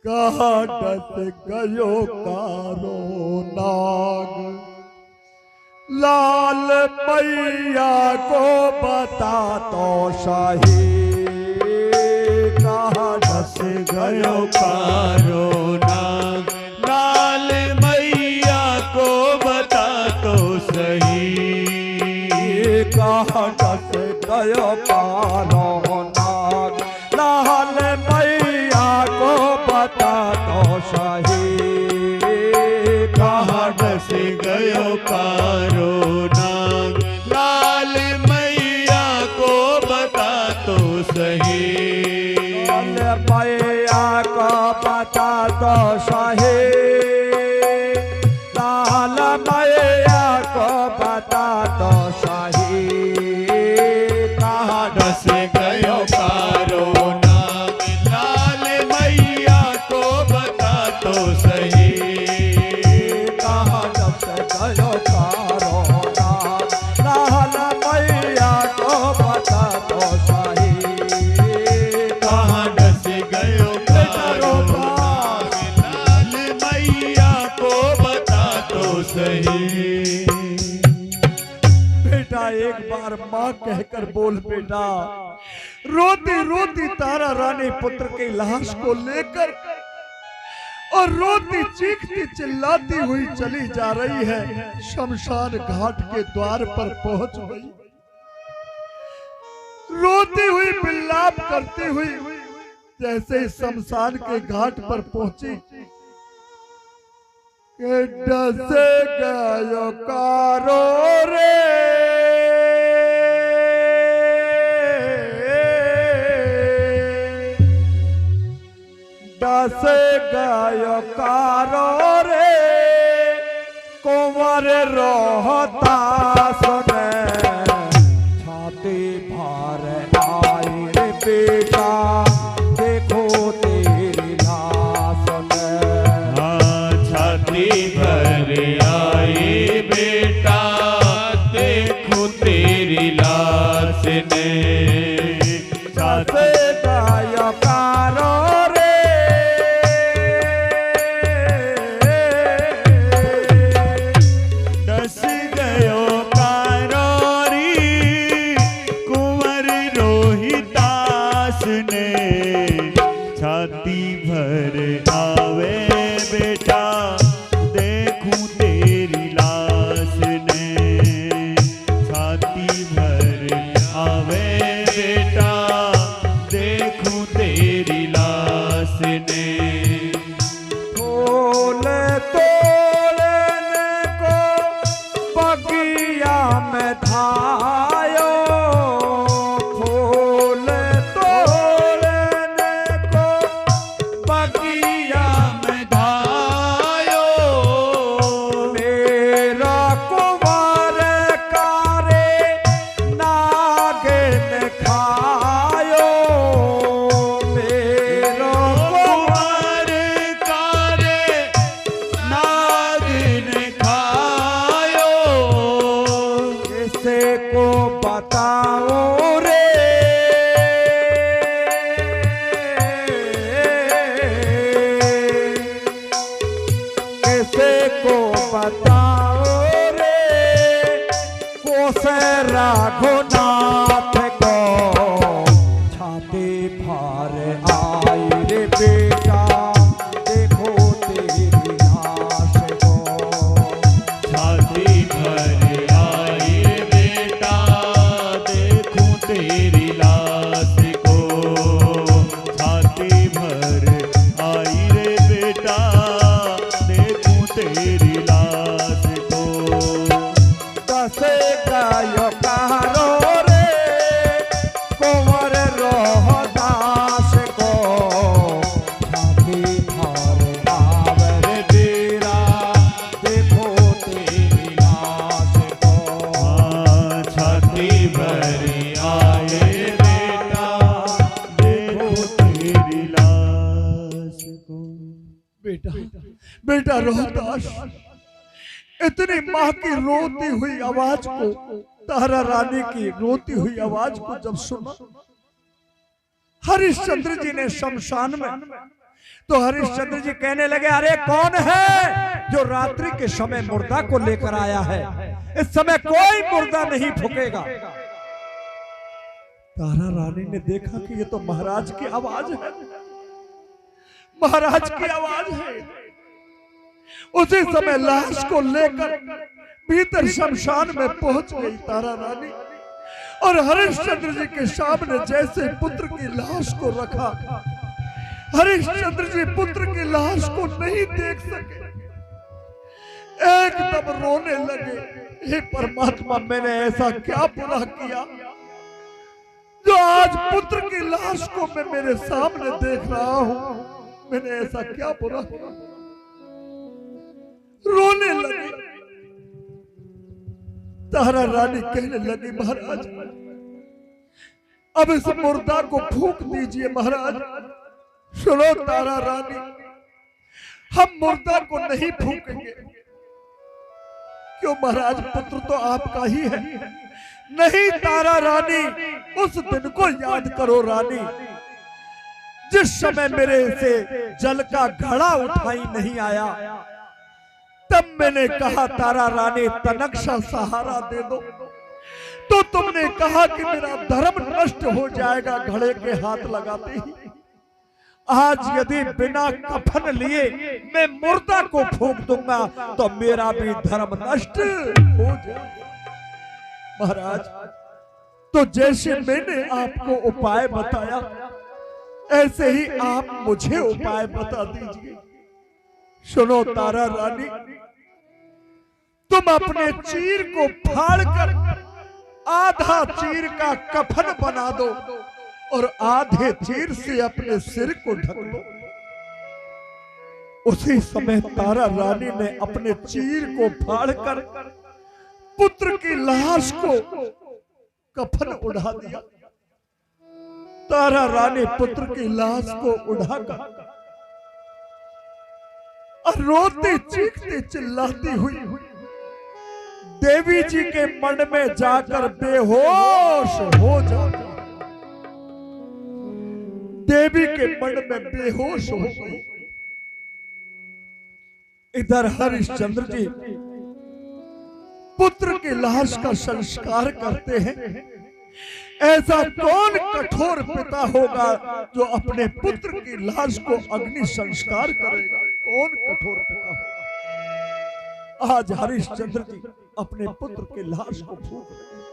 कहाँ डस गयो कारो नाग, लाल मैया को बता तो सही। कहाँ डस गयो कारो नाग, लाल मैया को बता तो सही। कहाँ डस गयो कारो नाग, लाल मैया को बता तो सही। कहाँ डस गयो कारो नाग, लाल मैया को बता तो सही। मैया को बता तो सही, लाल मैया को बता तो सही। कहाँ डस गयो कारो नाग, लाल मैया को बता तो सही। कहाँ डस गयो कारो नाग, लाल माँ कहकर बोल बेटा। रोती रोती तारा रानी पुत्र की लाश को लेकर और रोती चीखती चिल्लाती हुई चली जा रही है। शमशान घाट के द्वार पर पहुंच गई। रोती हुई विलाप करती हुई जैसे ही शमशान के घाट पर पहुंची, डसे गयो कारो रे, डसे गयो कारो रे, कुंवर रोहतास ने छाती भार आई रे बेटा, देखो तेरी लाश में। छाती भर आई बेटा, देखो तेरी लाश ने। छाती गयो कारो रे, डस गयो कारोरी, कुंवर रोहिदास ने। छाती भर आवे बेटा, देखूं तेरी लाश ने। छाती भर आवे बेटा, देखूं तेरी लाश ने। फूल तोड़ने को बगिया में धायो, फूल तोड़ने को बगिया में धायो, मेरा कुंवर कारे नागिन खायो, मेरा कुंवर कारे नागिन खायो। किसे को बताओ रे, किसे को बताओ रे, कोसे रघुनाथ को छाती भार आई रे बेटा, देखो तेरी लाश को। छाती भर आई बेटा, देखूं तेरी लाश को। छाती भर आई रे बेटा, देखूं तेरी लाश को। दसे गयो कारो रे, कुंवर रोहदास को छाती भार आवे रे बेरा, देखो तेरी लाश को। छाती भर आए बेटा, देखो तेरी लाश को। बेटा बेटा रोहतास, इतनी माँ की रोती हुई आवाज को, तारा रानी की रोती हुई आवाज को जब सुना, हरिश्चंद्र जी ने शमशान में, तो हरिश्चंद्र जी कहने लगे, अरे कौन है जो रात्रि के समय मुर्दा को लेकर आया है? इस समय कोई मुर्दा नहीं फूकेगा। तारा रानी ने देखा कि ये तो महाराज की आवाज है, महाराज की आवाज है। उसी समय लाश को लेकर भीतर शमशान में पहुंच गई तारा रानी, और हरिश्चंद्र जी के सामने जैसे पुत्र की लाश को रखा, हरिश्चंद्र जी पुत्र की लाश को नहीं देख सके, एकदम रोने लगे। हे परमात्मा, मैंने ऐसा क्या बुरा किया जो आज पुत्र की लाश को मैं मेरे सामने देख रहा हूं? मैंने ऐसा क्या बुरा किया? रोने लगी। तारा रानी कहने लगी, महाराज अब इस मुर्दा को फूंक दीजिए। महाराज सुनो तारा रानी, हम मुर्दा को नहीं फूंकेंगे। क्यों महाराज, पुत्र तो आपका ही है। नहीं तारा रानी, उस दिन को याद करो रानी, जिस समय मेरे से जल का घड़ा उठाई नहीं आया, तब मैंने कहा तारा रानी तनक सा सहारा दे दो। तो तुमने कहा कि मेरा धर्म नष्ट हो जाएगा घड़े के हाथ लगाते ही। आज यदि बिना कफन लिए मैं मुर्दा को फूंक दूंगा तो मेरा भी धर्म नष्ट हो जाएगा। महाराज, तो जैसे मैंने आपको उपाय बताया ऐसे ही आप मुझे उपाय बता दीजिए। सुनो तारा रानी, तुम अपने चीर को फाड़कर आधा चीर का कफन बना दो और आधे चीर से अपने सिर को ढक लो। उसी समय तारा रानी ने अपने चीर को फाड़कर पुत्र की लाश को कफन उड़ा दिया। तारा रानी पुत्र की लाश को उड़ाकर और रोते चीखते चिल्लाती हुई देवी जी के मन में जाकर बेहोश हो जाती। देवी के मन में बेहोश हो गई। इधर हरिश्चंद्र जी पुत्र की लाश का संस्कार करते हैं। ऐसा कौन कठोर पिता होगा जो अपने पुत्र की लाश को अग्नि संस्कार करेगा? कौन कठोर पिता होगा? आज हरिश्चंद्र जी अपने पुत्र की लाश को फूंक रहे हैं।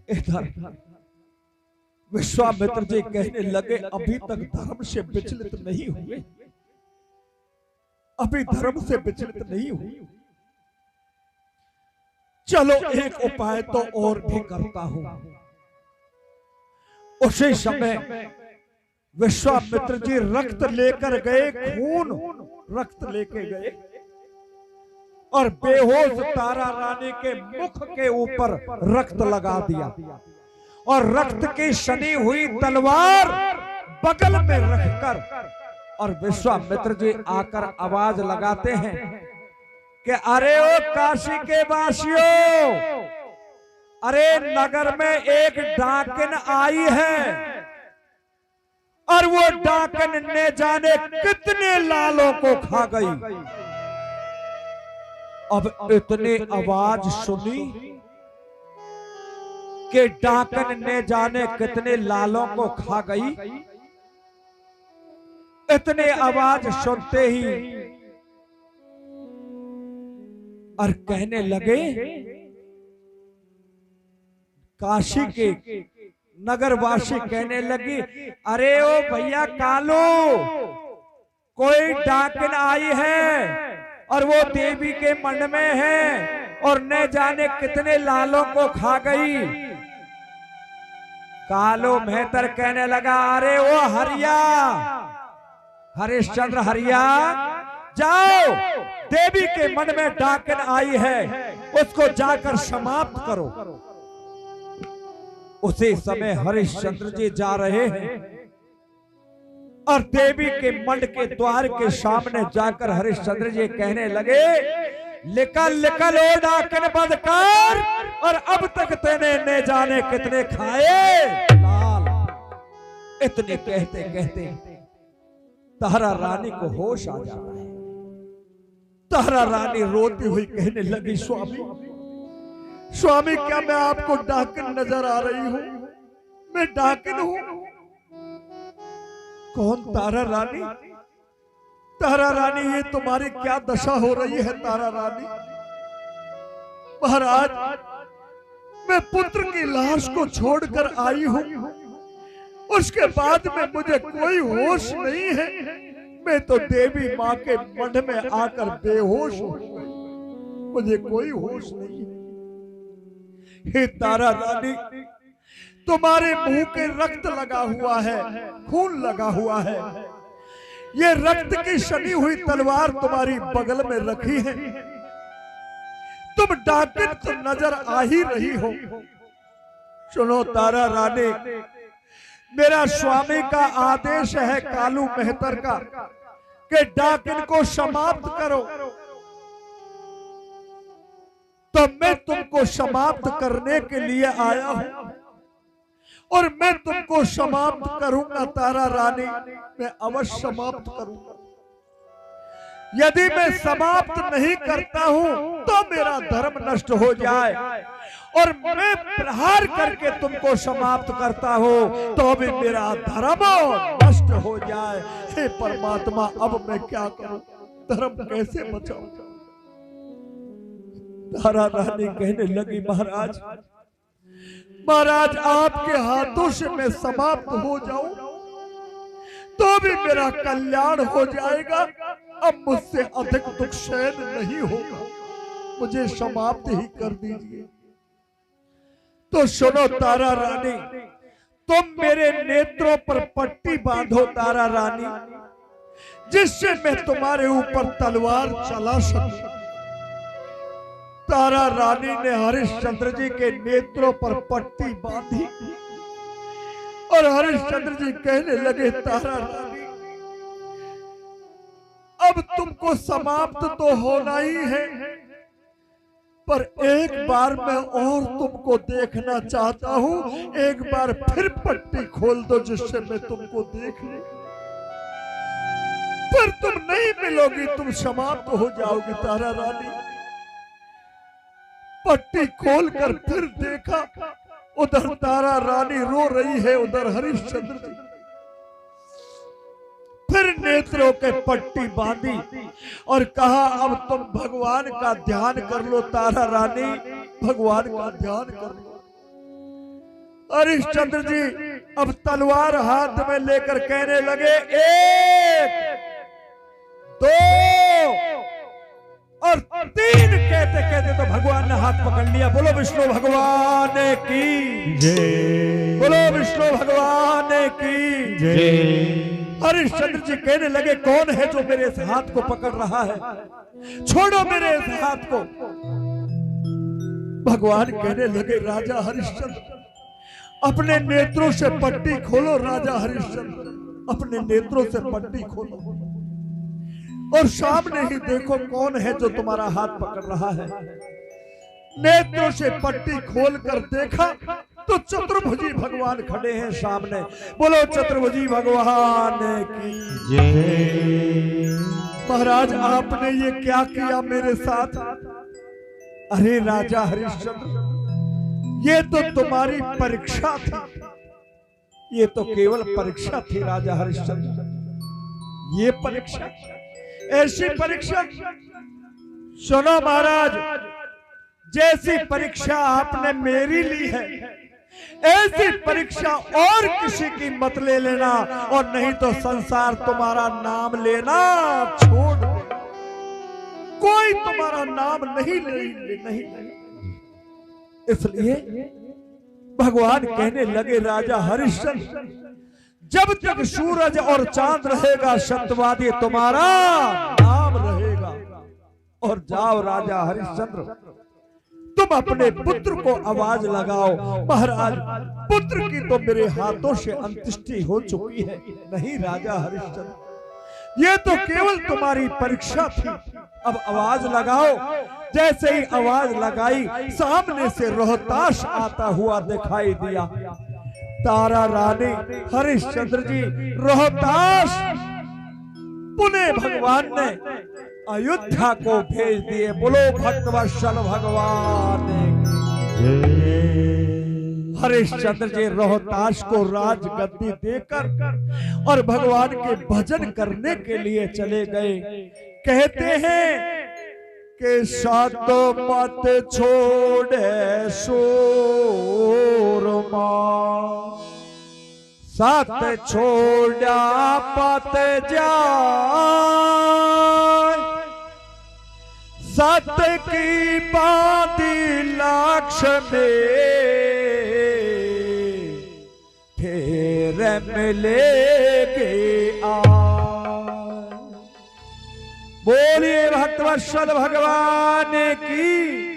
इधर विश्वामित्र जी कहने लगे, अभी तक धर्म से विचलित नहीं हुए, अभी धर्म से विचलित नहीं हुए। चलो एक उपाय तो और भी करता हूं। उसी समय विश्वामित्र जी रक्त लेकर गए, खून रक्त लेके गए और बेहोश तारा रानी के मुख के ऊपर रक्त लगा दिया और रक्त की सनी हुई तलवार बगल में रखकर और विश्वामित्र जी आकर आवाज लगाते हैं कि अरे ओ काशी के वासियों, अरे नगर में एक डाकिन आई है और वो डाकिन ने जाने कितने लालों को खा गई। अब इतनी आवाज सुनी कि डाकन ने जाने कितने लालों को खा गई। इतने आवाज सुनते ही और कहने लगे, काशी के नगरवासी कहने लगी, अरे ओ भैया कालू, कोई डाकन आई है और वो देवी के मन में है और न जाने कितने लालों को खा गई। कालू मेहतर कहने लगा, अरे वो हरिया, हरिश्चंद्र हरिया, जाओ, देवी के मन में डाकन आई है, उसको जाकर समाप्त करो। उसी समय हरिश्चंद्र जी जा रहे हैं और देवी के मन के द्वार के सामने जाकर हरिश्चंद्र जी कहने लगे, निकल निकल ओ डाकन बदकार, और अब तक तेने न जाने कितने खाए लाल। इतने कहते कहते तारा रानी को होश आ जाता है। तारा रानी रोती हुई कहने लगी, स्वामी स्वामी, क्या मैं आपको डाकन नजर आ रही हूं? मैं डाकन हूं? कौन तारा रानी? तारा रानी, ये तुम्हारी क्या दशा हो रही है? तारा रानी, महाराज, मैं पुत्र की लाश को छोड़कर आई हूं, उसके बाद में मुझे कोई होश नहीं है। मैं तो देवी माँ के मठ में आकर बेहोश हो गई, मुझे कोई होश नहीं है। हे तारा रानी, तुम्हारे मुंह के रक्त लगा हुआ है, खून लगा हुआ है, ये रक्त की सनी हुई तलवार तुम्हारी बगल में रखी है। तुम डाकन तो नजर आ ही रही हो। सुनो तारा रानी, मेरा स्वामी का आदेश है कालू मेहतर का कि डाकन को समाप्त करो, तो मैं तुमको समाप्त करने के लिए आया हूं और मैं तुमको समाप्त करूंगा तारा रानी, मैं अवश्य समाप्त करूंगा। यदि मैं समाप्त नहीं करता हूं तो मेरा धर्म नष्ट हो जाए, और मैं प्रहार करके तुमको समाप्त करता हूं तो भी मेरा धर्म नष्ट हो जाए। हे परमात्मा, अब मैं क्या करूं, धर्म कैसे बचाऊं? तारा रानी कहने लगी, महाराज महाराज, आपके हाथों से मैं समाप्त हो जाऊं तो भी मेरा कल्याण हो जाएगा। अब मुझसे अधिक दुख सहन नहीं होगा, मुझे समाप्त ही कर दीजिए। तो सुनो तारा रानी, तुम मेरे नेत्रों पर पट्टी बांधो तारा रानी, जिससे मैं तुम्हारे ऊपर तलवार चला सकूं। तारा रानी ने हरिश्चंद्र जी के नेत्रों पर पट्टी बांधी और हरिश्चंद्र जी कहने लगे, तारा रानी, अब तुमको समाप्त तो होना ही है, पर एक बार मैं और तुमको देखना चाहता हूं। एक बार फिर पट्टी खोल दो जिससे मैं तुमको देख लूं। पर तुम नहीं मिलोगी, तुम समाप्त हो जाओगी। तारा रानी पट्टी खोलकर फिर देखा, उधर तारा रानी रो रही है, उधर हरिश्चंद्र जी। फिर नेत्रों के पट्टी बांधी और कहा, अब तुम भगवान का ध्यान कर लो तारा रानी, भगवान का ध्यान कर लो। हरिश्चंद्र जी अब तलवार हाथ में लेकर कहने लगे, 1 2 और 3 कहते कहते तो भगवान ने हाथ पकड़ लिया। बोलो विष्णु भगवान की जय, बोलो विष्णु भगवान की जय। हरिश्चंद्र जी कहने लगे, कौन है जो मेरे इस हाथ को पकड़ रहा है, छोड़ो मेरे इस हाथ को। भगवान कहने लगे, राजा हरिश्चंद्र, अपने नेत्रों से पट्टी खोलो। राजा हरिश्चंद्र, अपने नेत्रों से पट्टी खोलो और सामने ही देखो कौन है जो तुम्हारा हाथ पकड़ रहा है। नेत्रों से पट्टी खोलकर देखा तो चतुर्भुजी भगवान खड़े हैं सामने। बोलो चतुर्भुजी भगवान की जय। महाराज, आपने ये क्या किया मेरे साथ? अरे राजा हरिश्चंद्र, ये तो तुम्हारी परीक्षा थी, ये तो केवल परीक्षा थी राजा हरिश्चंद्र। ये परीक्षा, ऐसी परीक्षा, सुनो महाराज, जैसी परीक्षा आपने मेरी ली है, ऐसी परीक्षा और किसी की मत ले लेना, और नहीं तो संसार तुम्हारा नाम लेना छोड़ देगा। कोई तुम्हारा नाम नहीं नहीं। इसलिए भगवान कहने लगे, राजा हरिश्चंद्र, जब तक सूरज और चांद रहेगा सत्यवादी तुम्हारा नाम रहेगा। और जाओ राजा हरिश्चंद्र, तुम अपने पुत्र को आवाज लगाओ। महाराज, पुत्र की तो मेरे हाथों से अंत्येष्टि हो चुकी है। नहीं राजा हरिश्चंद्र, ये तो केवल तुम्हारी परीक्षा थी, अब आवाज लगाओ। जैसे ही आवाज लगाई, सामने से रोहताश आता हुआ दिखाई दिया। तारा रानी, हरिश्चंद्र जी, रोहताश पुनः भगवान ने अयोध्या को भेज दिए। बोलो भक्तवत्सल भगवान की। हरिश्चंद्र जी रोहताश को राजगद्दी देकर और भगवान के भजन करने के लिए चले गए। कहते हैं कि सात मत छोड़े सूरमा, सात छोड़ा पत जाए, सत की बाती लाक्ष में फिर मिलेगी बोलिए भक्तवत्सल भगवान की।